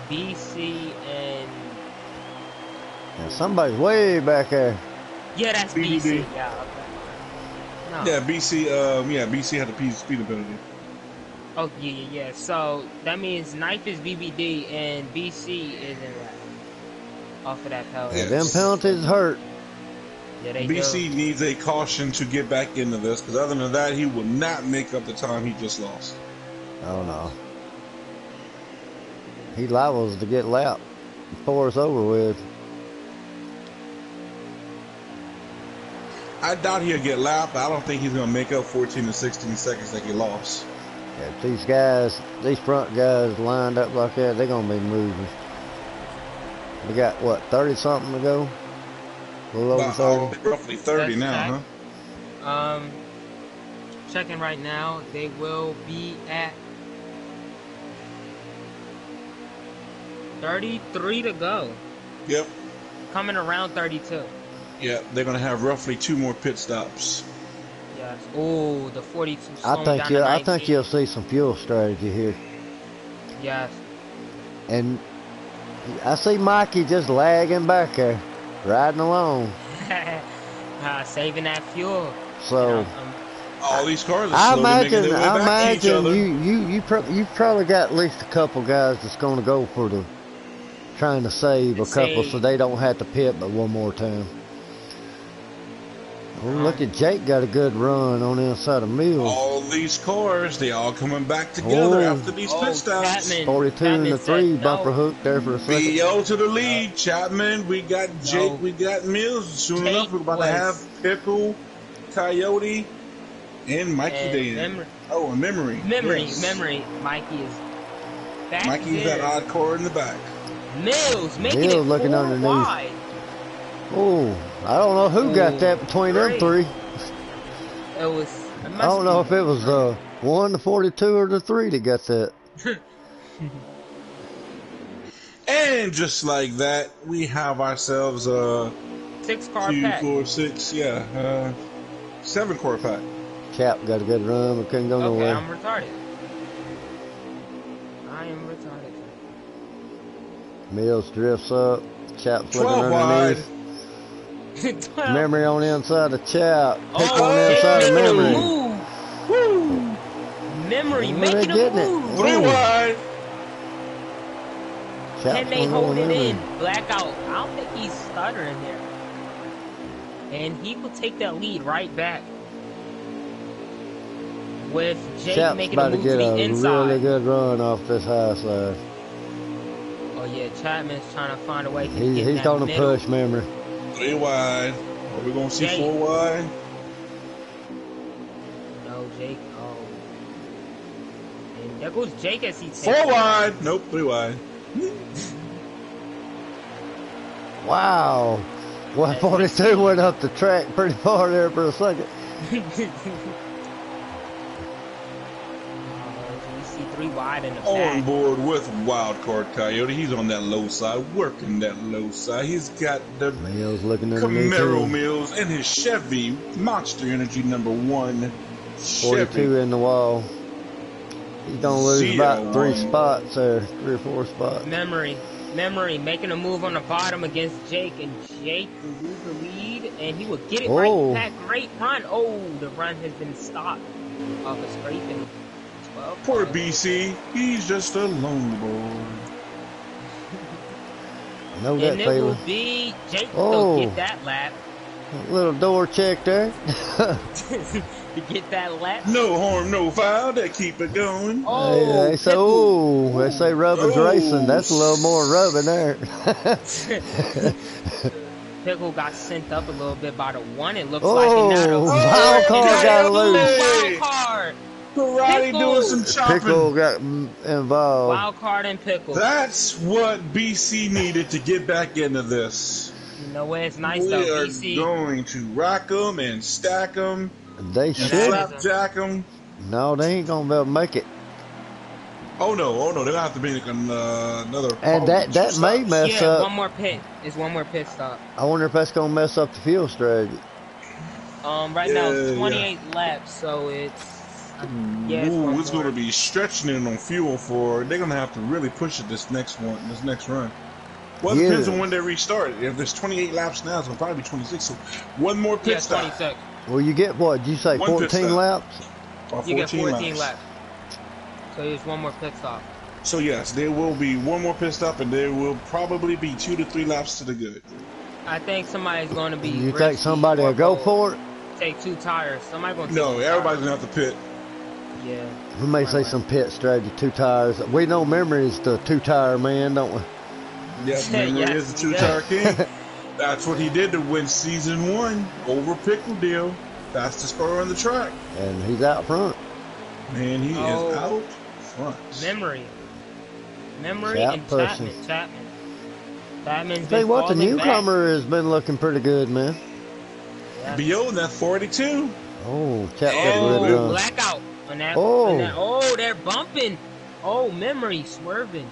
BC and Now somebody's way back there. yeah, that's BBD. BC. Yeah, okay. No. Yeah, BC had a speeding penalty. Oh yeah. So that means Knife is BBD and BC is in that. Off of that penalty. Yeah. Them penalties hurt. Yeah, they BC do. needs a caution to get back into this because other than that, he will not make up the time he just lost. Oh no. He liable to get lapped before it's over with. I doubt he'll get lapped, but I don't think he's going to make up 14 to 16 seconds that he lost. Yeah, if these guys, these front guys lined up like that, they're gonna be moving. We got what, 30 something to go? A little over 30. Roughly 30 That's now, check. huh? Checking right now, they will be at 33 to go. Yep. Coming around 32. Yeah, they're going to have roughly 2 more pit stops. Yes. Oh, the 42. I slowing down to I 19. think you'll see some fuel strategy here. Yes. And I see Mikey just lagging back there, riding along. Saving that fuel. So All these cars are I slowly making imagine, their way back to each other. you probably got at least a couple guys that's going to go for the trying to save a couple so they don't have to pit but one more time. Oh, look at Jake got a good run on the inside of Mills. All these cars, they all coming back together Oh. after these pit stops. Chapman. 42 and the Chapman 3 said bumper no. hook there for a second. BO to the lead. Chapman, we got Jake, No. we got Mills. Soon Jake enough, we're about to was- have Pickle, Coyote, and Mikey And Dan. Memory. Oh, and Memory. Yes. Memory. Mikey is back Mikey's there. that odd car in the back. Mills making Mills it looking 4 underneath. wide. Oh, I don't know who got that between them three. It was. I don't know if it was the 1, the 42, or the 3 that got that. And just like that, we have ourselves a 6-car 2, pack. 4, 6, 7-car pack. Chap got a good run, but couldn't go nowhere. I'm retarded. I am retarded. Mills drifts up. Chap's looking 12 wide. underneath. Memory on the inside of Chap. Pick on the inside of Memory. Woo! Memory making a move. 3 wide. Can they hold it in? Blackout. I don't think he's stuttering there. And he will take that lead right back. With Jake Chap's making about a move to to get the a inside. really good run off this high side. Oh yeah, Chapman's trying to find a way to get He's that going to middle. push Memory. 3 wide. Are we going to see Jake. 4 wide? No, Jake. Oh. And there goes Jake as he takes 4 wide. Nope, 3 wide. Wow. 142 went up the track pretty far there for a second. We see 3 wide in the On back. board with Wildcard Coyote. He's on that low side, working that low side. He's got the Mills looking underneath Camaro him. Mills and his Chevy Monster Energy #1. 42 in the wall. He's going to lose about 3 spots there. 3 or 4 spots. Memory making a move on the bottom against Jake, and Jake will lose the lead, and he will get it right back. Great run. Oh, the run has been stopped off a scraping. 12. Poor BC, he's just a lone boy. I know that And it feeling. will be Jake will get that lap. Little door check there. To get that lap. No harm, no foul. They keep it going. Oh, they say, they say rubbing's racing. That's a little more rubbing there. Pickle got sent up a little bit by the 1. It looks like it now. Wild card got loose. Wild card. Karate doing some chopping. Pickle got involved. Wild card and Pickle. That's what BC needed to get back into this. You know where it's nice We though, are BC. going to rock them and stack them They and should. slapjack them. No, they ain't gonna be able to make it. Oh no, they're gonna have to make another. And that may mess up. One more pit. It's one more pit stop. I wonder if that's gonna mess up the fuel strategy. Right now it's 28 laps, so it's it's going to be stretching it on fuel for. They're going to have to really push it this next run. Well, it depends on when they restart. If there's 28 laps now, it's going to probably be 26. So one more pit stop. 26. Well, you get what? Did you say 14 laps? You get 14 laps. So there's one more pit stop. So yes, there will be one more pit stop, and there will probably be 2 to 3 laps to the good. I think somebody's going to be. You think somebody will go for it? Take 2 tires. Somebody going to. No, everybody's going to have to pit. Yeah. We may say some pit strategy, 2 tires. We know Memory is the 2-tire man, don't we? Yep, Memory is the 2-tire king. That's what he did to win season 1 over Pickle Deal. Fastest car on the track. And he's out front. Man, he is out front. Memory and Chapman's Tell you what, the falling newcomer has been looking pretty good, man. back. Beyond that 42. Oh, Chap got a good run. Blackout. On that, they're bumping. Oh, Memory swerving.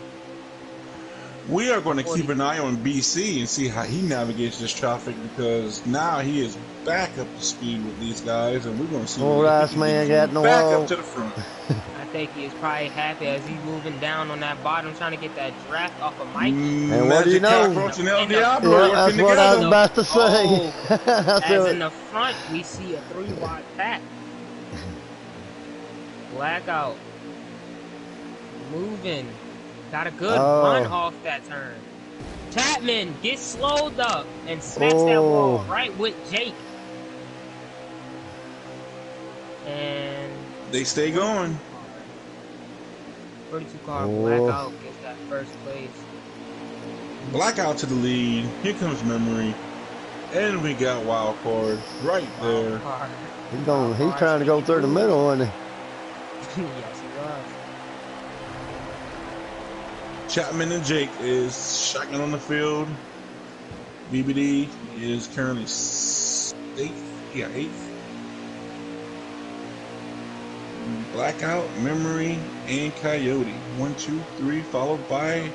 We are going to keep an eye on BC and see how he navigates this traffic, because now he is back up to speed with these guys, and we're going to see Old ice man got no back wall. up to the front. I think he is probably happy as he's moving down on that bottom, trying to get that draft off of Mikey. And what do you know? Cockroach and El And Diablo Yeah, that's working what I was together. about to say. As in the front, we see a 3-wide pack. Blackout. Moving. Got a good run off that turn. Chapman gets slowed up and smacks that wall right with Jake. And They stay going. 32 car Blackout gets that first place. Blackout to the lead. Here comes Memory. And we got Wild Card right there. He's trying to go through the middle, isn't he? Yes, he was. Chapman and Jake is shotgun on the field. BBD is currently 8th. Yeah, 8th. Blackout, Memory, and Coyote. 1, 2, 3, followed by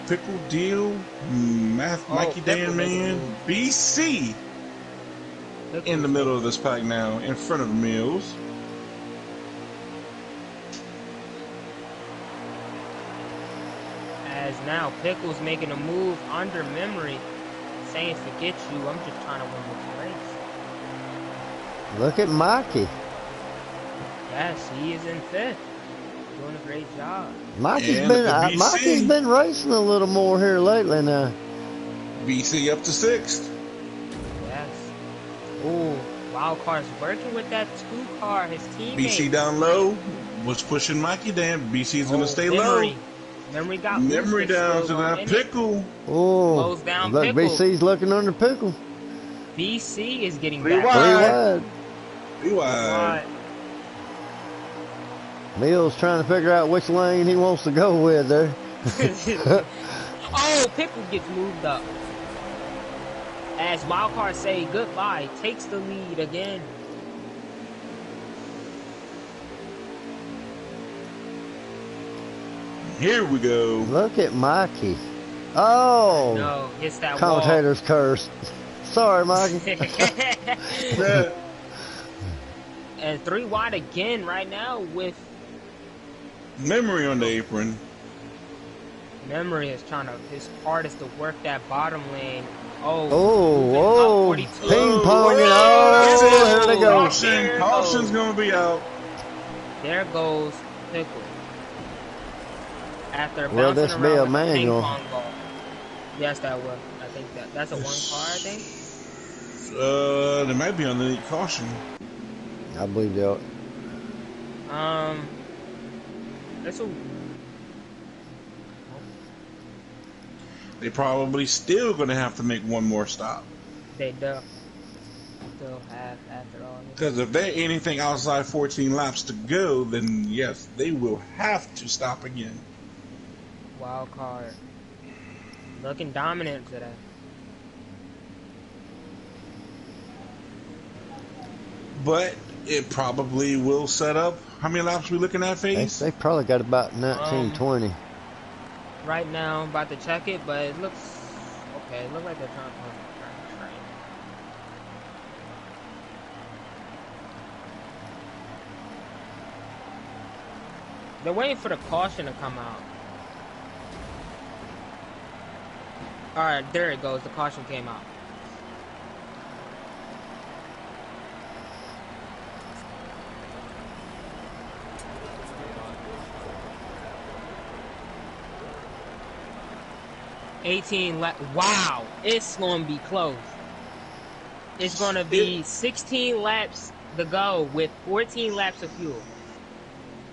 Pickle Deal, Mikey Dan Man, BC in the middle of this pack now, in front of Mills. As now Pickle's making a move under Memory, saying forget you, I'm just trying to win this race. Look at Mikey. Yes, he is in 5th. Doing a great job. Mikey's been racing a little more here lately now. BC up to 6th. Yes. Ooh, wild card's working with that 2 car, his teammate. BC down low was pushing Mikey down. BC's gonna stay low. Memory got Memory down to that Pickle. Oh, close down look, Pickle. BC's looking under Pickle. BC is getting 3 back. wide. 3 wide. 3 wide. Mills trying to figure out which lane he wants to go with there. Oh, Pickle gets moved up. As Wildcard say goodbye, takes the lead again. Here we go. Look at Mikey. Oh, No, hits that commentator's curse. Sorry, Mikey. wall. And 3 wide again right now with Memory on the apron. Memory is trying to, his hardest to work that bottom lane. Oh, moving up 42. ping ponging. Oh, here they go. Caution's gonna be out. There goes Pickle. After Will bouncing this be around a with the ping manual? pong ball. Yes, that will. I think that's a 1 car, I think. They might be on the caution. I believe that. That's a. They probably still gonna have to make one more stop. They do. Still have after all. Because if there anything outside 14 laps to go, then yes, they will have to stop again. Wild card. Looking dominant today. But it probably will set up. How many laps are we looking at, FaZe? They probably got about 19, 20. Right now, I'm about to check it, but it looks okay. It looks like they're trying to train. They're waiting for the caution to come out. Alright, there it goes. The caution came out. Wow, it's gonna be close. It's gonna be 16 laps to go with 14 laps of fuel.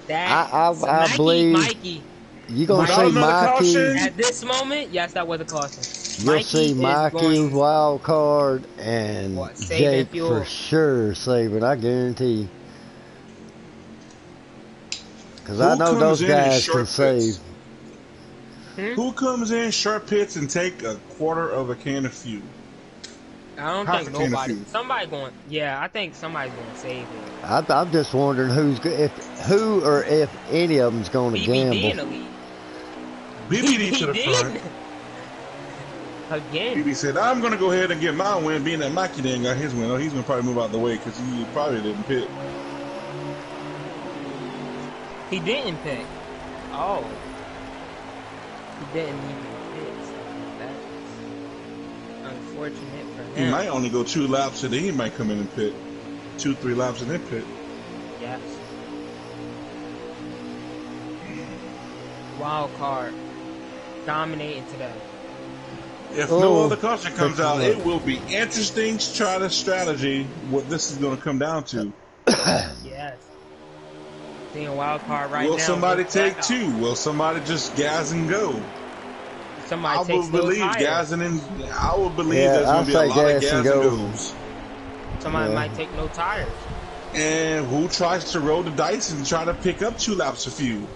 I believe Mikey. You gonna see Mikey at this moment? Yes, that was a caution. You'll see Mikey, wild card, and Jake for sure saving. I guarantee. Because I know those guys can save. Who comes in short pits and take a quarter of a can of fuel? I don't think nobody. Somebody going. Yeah, I think somebody's going to save it. I'm just wondering who or if any of them's going to gamble. BBD in the lead. BBD to the front. Again. BB said, "I'm going to go ahead and get my win." Being that Mikey didn't got his win, he's going to probably move out the way because he probably didn't pit. He didn't pick. Oh. He didn't even pick. So that's unfortunate for him. He might only go 2 laps and then he might come in and pit. 2-3 laps and then pit. Yes. Wild card. Dominating today. If no other caution comes out, it will be interesting to try to strategy what this is going to come down to. Yes. Seeing wild card right now. Will somebody take 2? Will somebody just gas and go? Somebody takes I will believe there's going to be a lot of gas and goes. Somebody might take no tires. And who tries to roll the dice and try to pick up 2 laps of fuel?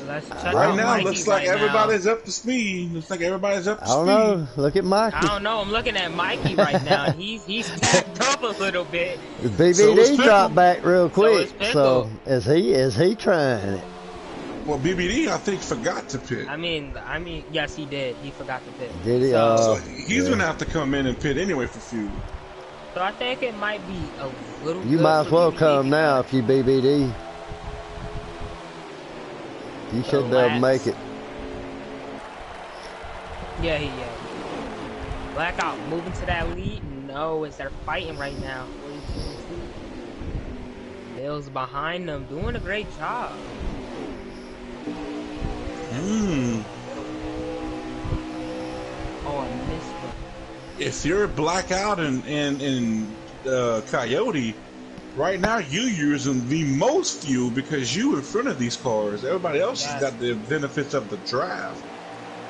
Let's check Right out now, Mikey looks like right now. everybody's up to speed. Looks like everybody's up to I don't speed. know. Look at Mikey. I don't know. I'm looking at Mikey right now. He's packed up a little bit. The So is BBD Pickle. dropped back real So quick. is Pickle. So is he trying it? Well, BBD, I think, forgot to pit. I mean, yes, he did. He forgot to pit. Did he? So he's yeah. gonna have to come in and pit anyway for fuel. So I think it might be a little. You good might for as well BBD come now because if you BBD. You should be able to make it. Yeah. Blackout moving to that lead. No, it's they're fighting right now. Bill's behind them, doing a great job. Oh, I missed it. If you're Blackout and Coyote, right now you're using the most fuel because you in front of these cars. Everybody else has got the benefits of the draft.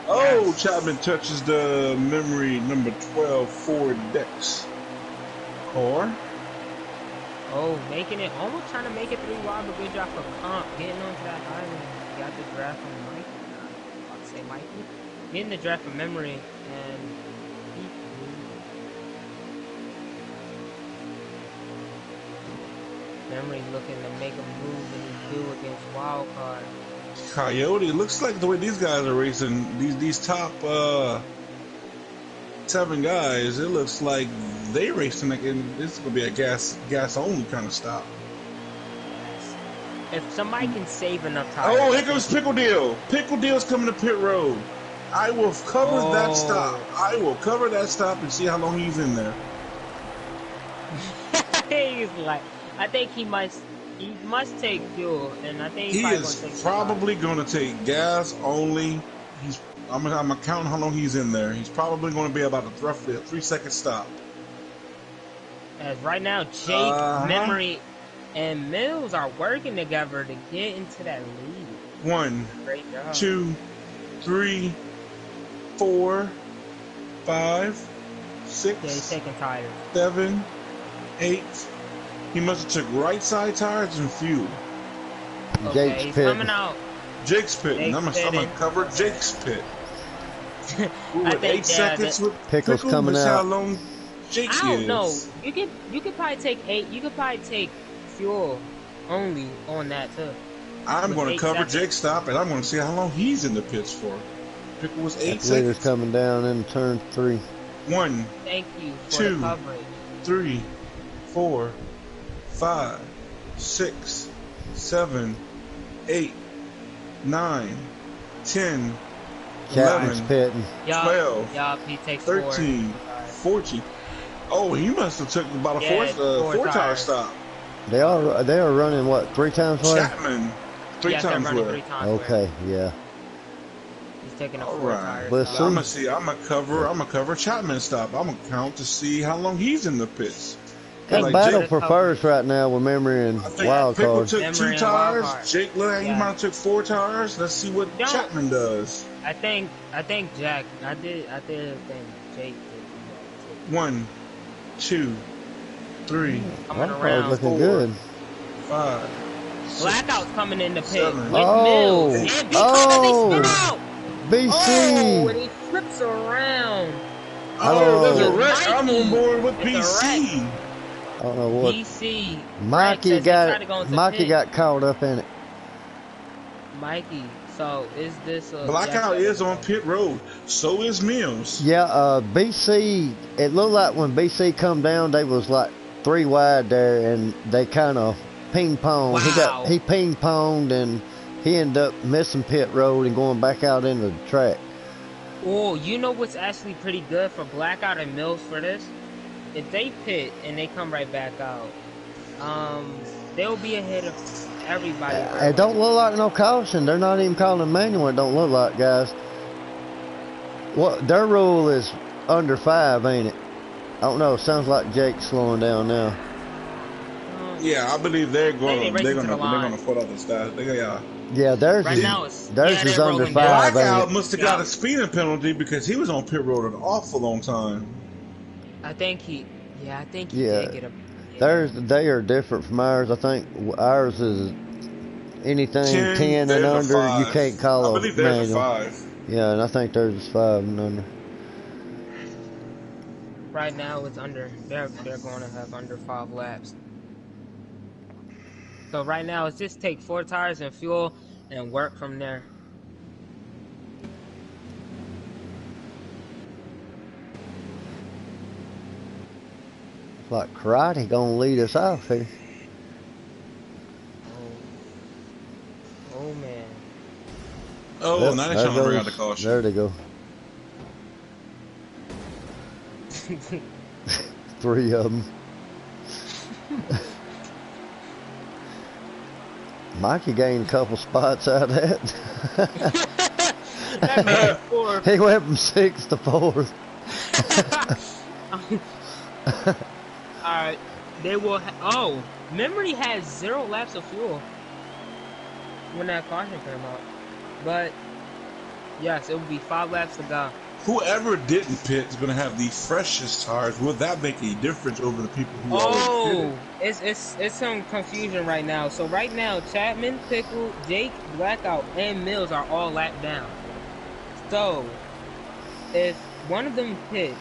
Oh, Chapman touches the memory number 12 Ford Dex car. Oh, making it, almost trying to make it 3 wide, but good job for Comp getting onto that island. Got the draft from Mikey. I'll say Mikey. Getting the draft from memory, and Memory looking to make a move and he do against Wildcard. Coyote, looks like the way these guys are racing, these top 7 guys, it looks like they racing like it's gonna be a gas only kind of stop. If somebody can save enough tires. Oh, here comes Pickle Deal. Pickle Deal's coming to pit road. I will cover that stop. I will cover that stop and see how long he's in there. He's like, I think he must take fuel, and I think He he's is probably going to take gas only. I'm gonna count how long he's in there. He's probably going to be about roughly a 3-second stop. As right now, Jake, Memory, and Mills are working together to get into that lead. 1, Great job. 2, 3, 4, 5, 6, Yeah, he's taking tires. 7, 8. He must have took right side tires and fuel. Okay, Jake's he's pitting. coming out. Jake's pitting. I'm gonna cover Jake's pit. Ooh, I with think 8 seconds with Pickle's coming that's out. how long Jake is. I don't know. You could probably take 8. You could probably take fuel only on that too. I'm With going to 8 cover seconds. Jake's stop, and I'm going to see how long he's in the pits for. Pickle was 8 Leader's seconds. coming down in turn 3. 1, Thank you for 2, the coverage. 3, 4, 5, 6, 7, 8, 9, 10, Chapman's 11, pitting. 12, Yup, he takes 13, 4. 14. Oh, he must have took about a Yeah, 4 tire tires. stop. They are running what, 3 times less? Chapman, 3 Yes, they're times running less. 3 times. Okay, yeah. He's taking a All 4 right. tire. Well, stop. so- I'm gonna cover Chapman's stop. I'm gonna count to see how long he's in the pits. Got Like battle Jake- for first right now with Memory and I think Wild Pickle Card. took Memory 2 and Wild tires. Card. Jake looked like he Yeah. might have took 4 tires. Let's see what Don't- Chapman does. I think Jack. I did think Jake did. 1, 2, 3, Coming Wild Card's around. looking 4, good. 5. Blackout's coming in the pit 7. with Oh. Mills. And because Oh. they spin out. BC! Oh, and he flips around. Oh, there's a Oh. wreck. I'm on board with It's a BC. I don't know what. BC. Mikey Right, 'cause they tried to go into Mikey pit. got caught up in it. Mikey. So is this a Blackout is on pit road. So is Mills. Yeah, BC, it looked like when BC come down, they was like 3 wide there, and they kind of ping-ponged. Wow. He ping-ponged, and he ended up missing pit road and going back out into the track. Oh, you know what's actually pretty good for Blackout and Mills for this? If they pit and they come right back out, they'll be ahead of everybody. It don't look like no caution. They're not even calling manual. It don't look like, guys. What their rule is under 5, ain't it? I don't know. Sounds like Jake's slowing down now. Yeah, I believe they're They gonna racing to the line. put out the stats. Yeah, theirs Right is now it's theirs is they're under rolling 5, Blackout ain't it? must have got a speeding penalty because he was on pit road an awful long time. I think he Yeah. did get a. They are different from ours. I think ours is anything 10 and there's a under, you 5. can't I call a believe there's manual. a 5. Yeah, and I think there's a 5 and under. Right now it's under. They're going to have under 5 laps. So right now it's just take 4 tires and fuel and work from there. It's like karate gonna lead us off here. Oh man. Oh, Yep, now they're there trying to bring out goes- the caution. There they go. 3 of them. Mikey gained a couple spots out of that. That made 4. He went from 6th to 4th. Alright. They will oh, Memory has 0 laps of fuel when that caution came out. But yes, it will be 5 laps to go. Whoever didn't pit is going to have the freshest tires. Will that make a difference over the people who already Oh, pitted? it's some confusion right now. So right now, Chapman, Pickle, Jake, Blackout, and Mills are all lapped down. So if one of them pits,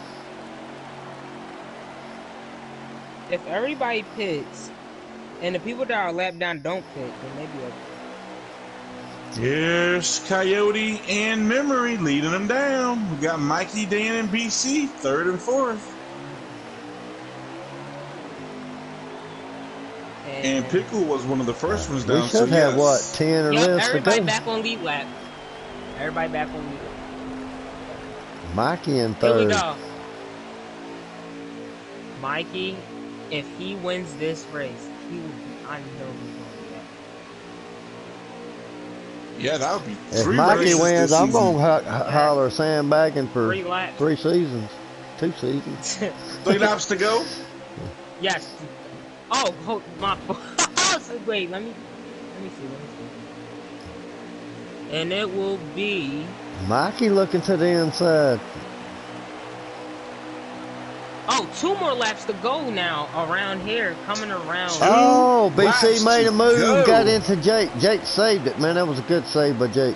if everybody pits, and the people that are lapped down don't pit, then maybe okay. Here's Coyote and Memory leading them down. We got Mikey, Dan, and BC, 3rd and 4th. And Pickle was one of the first ones down. We should have, what, 10 or Yep, less to everybody go? back on lead lap. Everybody back on lead lap. Mikey in Here we 3rd. go. Mikey, if he wins this race, he will be, I know he's going to be that. Yeah, that would be If 3 Mikey races wins, this I'm season. going to holler sandbagging for 3 laps. 3 seasons. 2 seasons. 3 laps to go. Yes. Oh, hold my. Wait, let me see. And it will be. Mikey looking to the inside. Oh, 2 more laps to go now around here, coming around. Oh, laps BC made to a move, go. got into Jake. Jake saved it, man. That was a good save by Jake.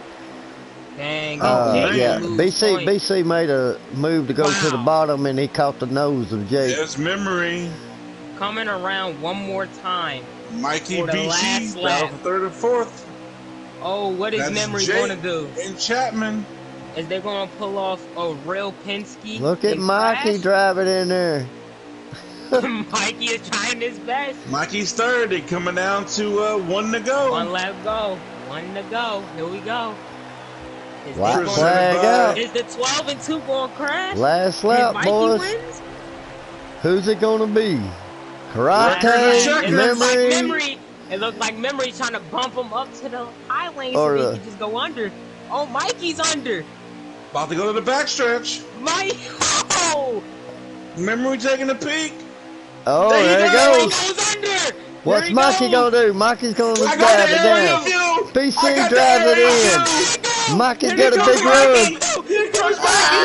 Dang. Yeah, lose BC points. BC made a move to go to the Wow. bottom, and he caught the nose of Jake. Yes, Memory. Coming around one more time. Mikey, For the BC, last down lap. for 3rd and 4th. Oh, what is That's Memory Jake going to do? and Chapman. Is they going to pull off a real Penske? Look at and Mikey crash? driving in there. Mikey is trying his best. Mikey's 3rd. They coming down to 1 to go. 1 lap go. 1 to go. Here we go. Is, they White gonna- flag out. is the 12 and 2 going to crash? Last If lap, Mikey boys. wins? Who's it gonna be? It Karate, looks like Memory, Memory. It looked like Memory trying to bump him up to the high lane Or, so he could just go under. Oh, Mikey's under. About to go to the backstretch. Mike. Oh, Memory taking a peek. Oh, There you there he go. he goes. goes under. What's Here he Mikey goes. gonna do? Mikey's gonna I got drive the it aerial down. view. BC I got the drives it aerial in. view. Mikey's Here got a he big goes, run. Here comes Mikey.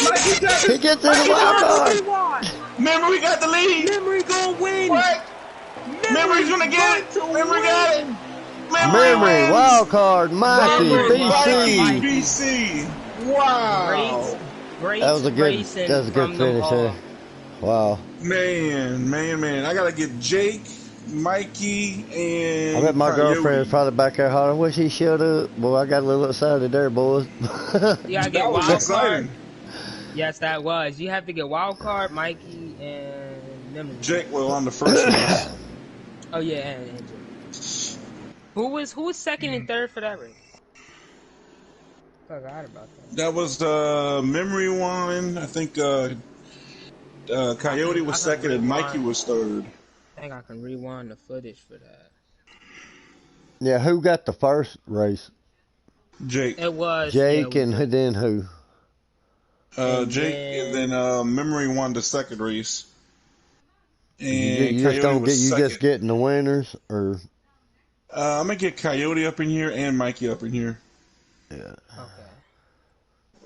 Mikey got He it. gets in the wild card. Memory got the lead. Memory gonna win. What? Memory's gonna get it. Memory got it. Memory, wins. wild card, Mikey, Memory, BC. BC. Wow. Great That was a good racing good from them finish all. there. Wow. Man. I gotta get Jake, Mikey, and I bet my Coyote. girlfriend is probably back there hollering, wish he shut up. Boy, I got a little excited there, boys. You gotta get That was wild exciting. card. Yes, that was. You have to get wild card, Mikey, and Memory. Jake was on the first one. Oh yeah, and Jake. Who was second and third for that race? Forgot about that. That was Memory one. I think Coyote was I second and Mikey was 3rd. I think I can rewind the footage for that. Yeah, who got the first race? Jake. It was Jake yeah, and then who? Jake and then Memory won the second race. And You just Coyote don't get was you second. just getting the winners or I'm gonna get Coyote up in here and Mikey up in here. yeah. Okay.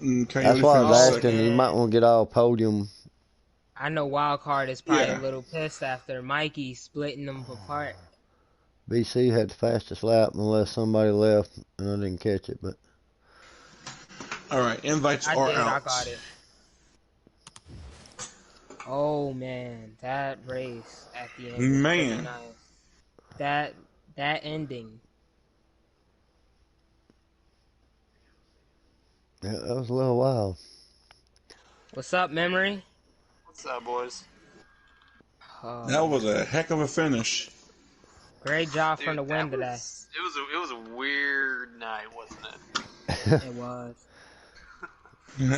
And Coyote That's why I was finished asking. second. You might want to get all podium. I know wild card is probably Yeah. a little pissed after Mikey splitting them apart. BC had the fastest lap unless somebody left and I didn't catch it. But All right, invites I are did. I out. got it. Oh man, that race at the end was pretty Man, nice. That ending. yeah, that was a little wild. What's up, Memory? What's up, boys? Oh that was man, a heck of a finish. great job from Dude, the win today. it was a weird night, wasn't it? It was.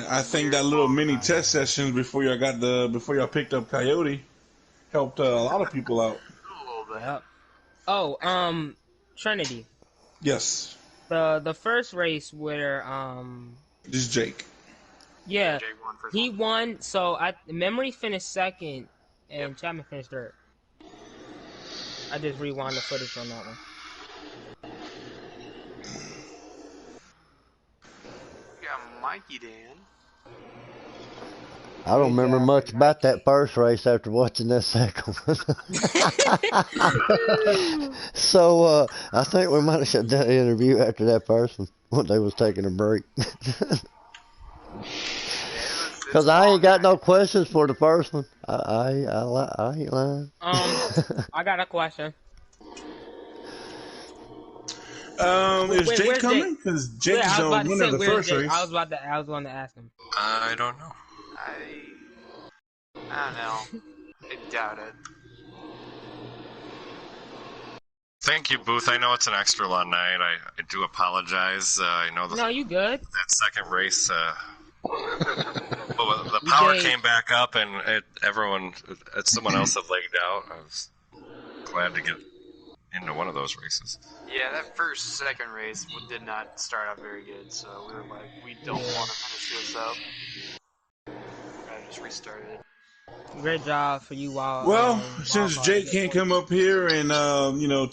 I think that little mini test sessions before y'all picked up Coyote helped a lot of people out. A little bit. Yep. Oh, Trinity. Yes, The first race where this is Jake. yeah, Jake won first he one. won. So Memory finished second and Yep. Chapman finished third. I just rewound the footage on that one. We got Mikey Dan. I don't Great remember job much for about Mikey. that first race after watching that second one. So I think we might have shut down the interview after that first one when they was taking a break. Because I ain't got no questions for the first one. I ain't lying. I got a question. Is Jake where's coming? Because Jake's I was the about to winner say of the where's first Jake. race. I was going to ask him. I don't know. I don't know. I doubt it. Thank you, Booth. I know it's an extra long night. I do apologize. I know No, you good. that second race, the power came back up and someone else had lagged out. I was glad to get into one of those races. Yeah, that second race did not start out very good, so we were like, we don't want to finish this up. I just restarted. Great job for you all. Well, since Jake can't come up here and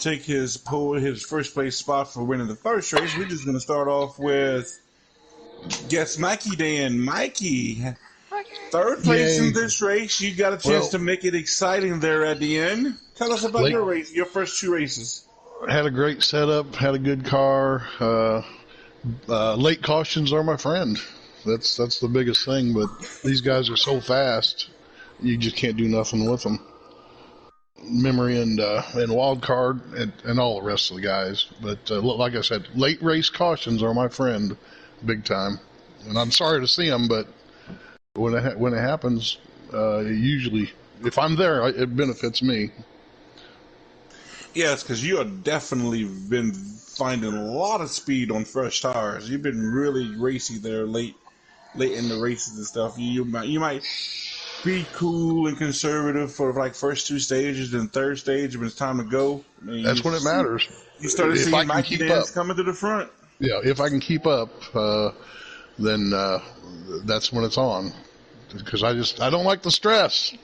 take his first place spot for winning the first race, we're just gonna start off with guess Mikey Dan. Mikey, third place in this race. You got a chance to make it exciting there at the end. Tell us about your race, your first two races. Had a great setup, had a good car. Late cautions are my friend. That's the biggest thing. But these guys are so fast, you just can't do nothing with them. Memory and wild card and all the rest of the guys. But like I said, late race cautions are my friend, big time. And I'm sorry to see them, but when it happens, usually if I'm there, it benefits me. Yes, because you have definitely been finding a lot of speed on fresh tires. You've been really racy there late in the races and stuff. You might be cool and conservative for like first two stages, and third stage when it's time to go. I mean, That's when it matters. You started If I seeing can Mikey keep Dance up. coming to the front. Yeah, if I can keep up, then that's when it's on. Because I don't like the stress.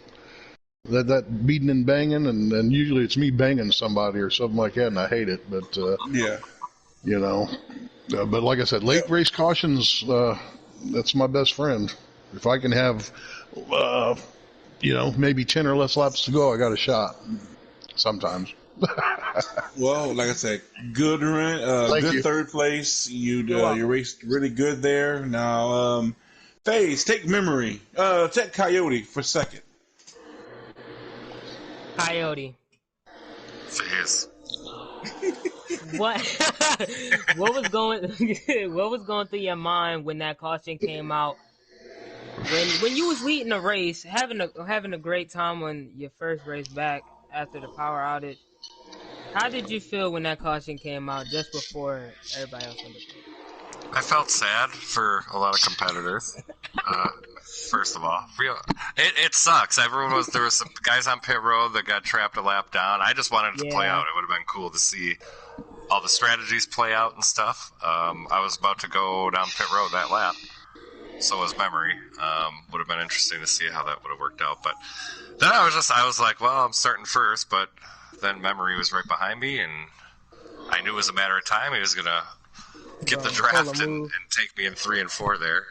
That beating and banging, and usually it's me banging somebody or something like that, and I hate it. But Yeah. But like I said, late race cautions, that's my best friend. If I can have, maybe 10 or less laps to go, I got a shot. Sometimes. Well, like I said, good you. third place. You raced really good there. Now, FaZe, take Memory. Take Coyote for second. Coyote. Jeez. What? what was going through your mind when that caution came out? When you was leading the race, having a great time on your first race back after the power outage. How did you feel when that caution came out just before everybody else went to pit? I felt sad for a lot of competitors. First of all, it sucks. There was some guys on pit road that got trapped a lap down. I just wanted it to play out. It would have been cool to see all the strategies play out and stuff. I was about to go down pit road that lap. So was Memory. Would have been interesting to see how that would have worked out. But then I was like, well, I'm starting first, but then Memory was right behind me, and I knew it was a matter of time. He was gonna get the draft and take me in 3 and 4 there.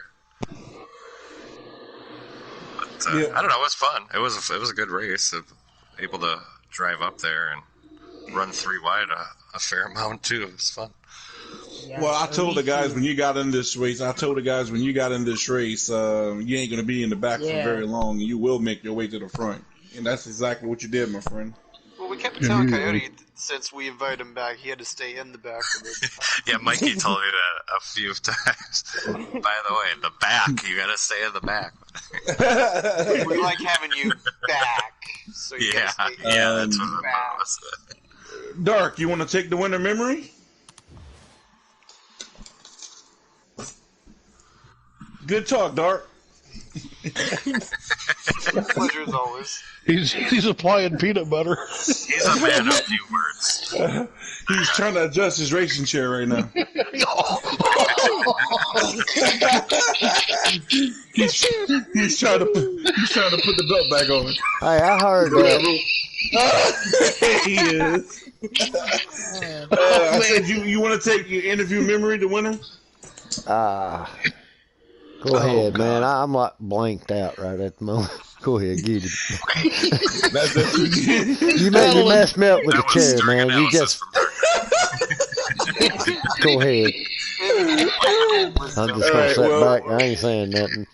But I don't know. It was fun. It was a good race. Able to drive up there and run 3 wide a fair amount too. It was fun. Yeah, Well, I told the guys you when you got in this race, you ain't going to be in the back for very long. You will make your way to the front. And that's exactly what you did, my friend. Well, we kept telling Coyote since we invited him back, he had to stay in the back for this. Yeah, Mikey told me that a few times. By the way, the back, you gotta stay in the back. We like having you back. So you yeah, gotta stay that's what back. it was. Dark, you want to take the winner memory? Good talk, Dark. Pleasure as always. He's applying peanut butter. He's a man of few words. He's trying to adjust his racing chair right now. he's trying to put the belt back on. Hey, I heard that. He is. I said you want to take your interview memory, the winner? Go ahead, man. I'm like blanked out right at the moment. Go ahead, get it. That's it. You messed me up with the chair, man. You just go ahead. I'm just gonna sit back. I ain't saying nothing.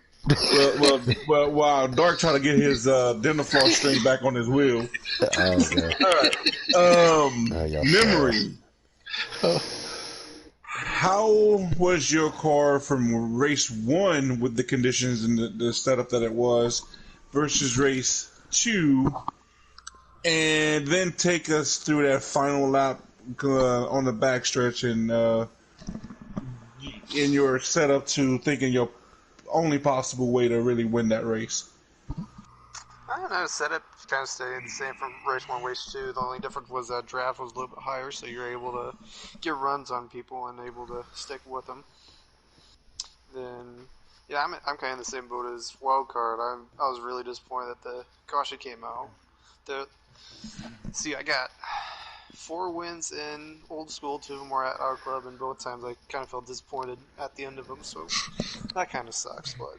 well, while Dark trying to get his dental floss string back on his wheel. Okay. All right. Memory. How was your car from race 1 with the conditions and the setup that it was versus race 2, and then take us through that final lap on the backstretch and in your setup to thinking your only possible way to really win that race? I don't know, setup kind of stayed the same from race 1, race 2. The only difference was that draft was a little bit higher, so you're able to get runs on people and able to stick with them. Then, yeah, I'm kind of in the same boat as Wildcard. I was really disappointed that the caution came out. I got 4 wins in old school, 2 of them were at Autoclub, and both times I kind of felt disappointed at the end of them, so that kind of sucks. But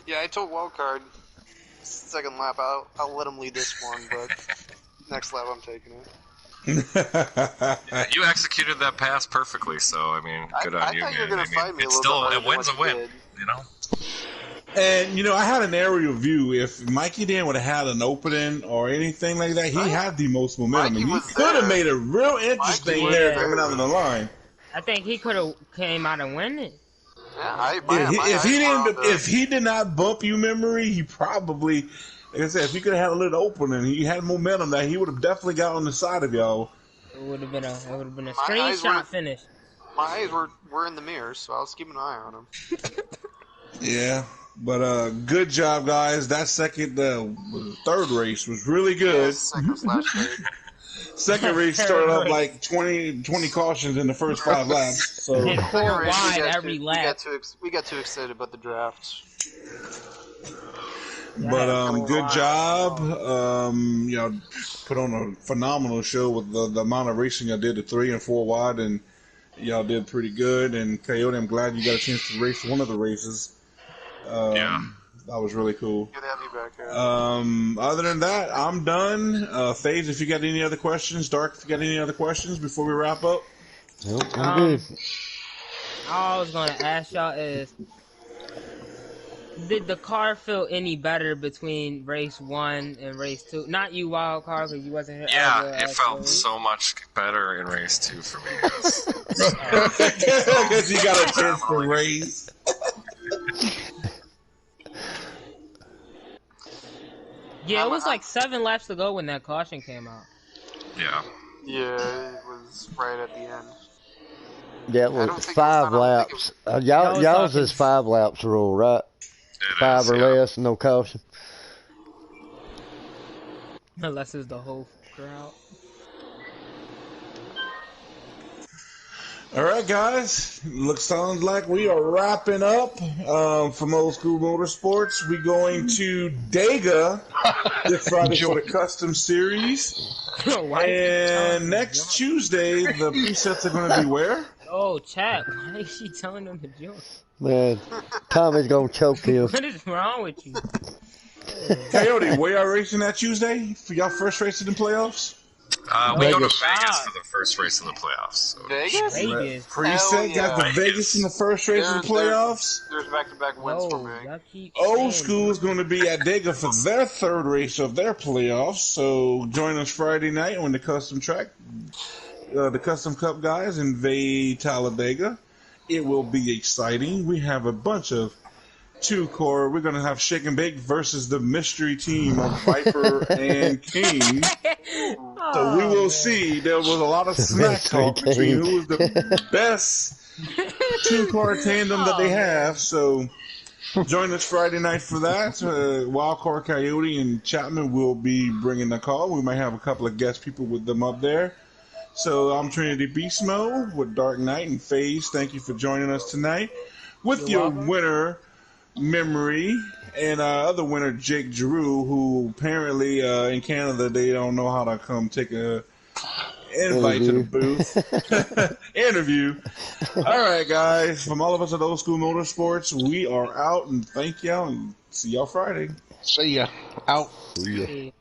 yeah, I told Wildcard second lap I'll let him lead this one, but next lap I'm taking it. You executed that pass perfectly, so I mean, good on you, man. I thought you were gonna fight me a little bit harder it wins a than what win, you did. you know. And I had an aerial view. If Mikey Dan would have had an opening or anything like that, he had the most momentum. And he could have made it real interesting there coming out of the line. I think he could have came out and win it. Yeah, if he did not bump you, memory, he probably, like I said, if he could have had a little opening, he had momentum that he would have definitely got on the side of y'all. It would have been a screenshot finish. My eyes were in the mirror, so I was keeping an eye on him. Yeah, but good job, guys. That third race was really good. Yeah, Second race started off like 20 cautions in the first 5 laps. So and 4 wide every lap. We got too excited about the draft. But good job. Y'all put on a phenomenal show with the amount of racing y'all did, the 3 and 4 wide, and y'all did pretty good. And Coyote, I'm glad you got a chance to race one of the races. That was really cool. Good to have you back here. Other than that, I'm done. FaZe, if you got any other questions, Dark, if you got any other questions before we wrap up. Nope, I'm good. All I was gonna ask y'all is, did the car feel any better between race 1 and race 2? Not you, Wild Card, because you wasn't here. Yeah, it felt so much better in race 2 for me. Because you got a chance to race. Yeah, it was like 7 laps to go when that caution came out. Yeah. Yeah, it was right at the end. Yeah, it was 5 laps. Y'all's is 5 laps rule, right? 5 or less, no caution. Unless it's the whole crowd. All right, guys. Sounds like we are wrapping up from Old School Motorsports. We're going to Dega this Friday for the Custom Series. And next Tuesday, the presets are going to be where? Oh, chat. Why is she telling them to join? Man, Tommy's going to choke him. What is wrong with you? Coyote, where y'all racing that Tuesday for y'all first race in the playoffs? We go to Vegas. Vegas for the first race of the playoffs. So. Vegas? Vegas. Preset got the yeah. Vegas in the first race of the playoffs. There's back-to-back wins for No, me. y'all keep Old saying School is going to be at Dega for their third race of their playoffs. So join us Friday night when the custom track, the custom cup guys invade Talladega. It will be exciting. We have a bunch of two-core. We're going to have Shake and Bake versus the mystery team of Viper and King. So we will see. There was a lot of smack talk between who was the best two-car tandem that they have. So join us Friday night for that. Wildcard Coyote and Chapman will be bringing the call. We might have a couple of guest people with them up there. So I'm Trinity Beast Mode with Dark Knight and FaZe. Thank you for joining us tonight. With your winner, Memory, and other winner, Jake Giroux, who apparently in Canada they don't know how to come take a invite to the booth. Interview. All right, guys. From all of us at Old School Motorsports, we are out, and thank y'all, and see y'all Friday. See ya. Out. Yeah. shit.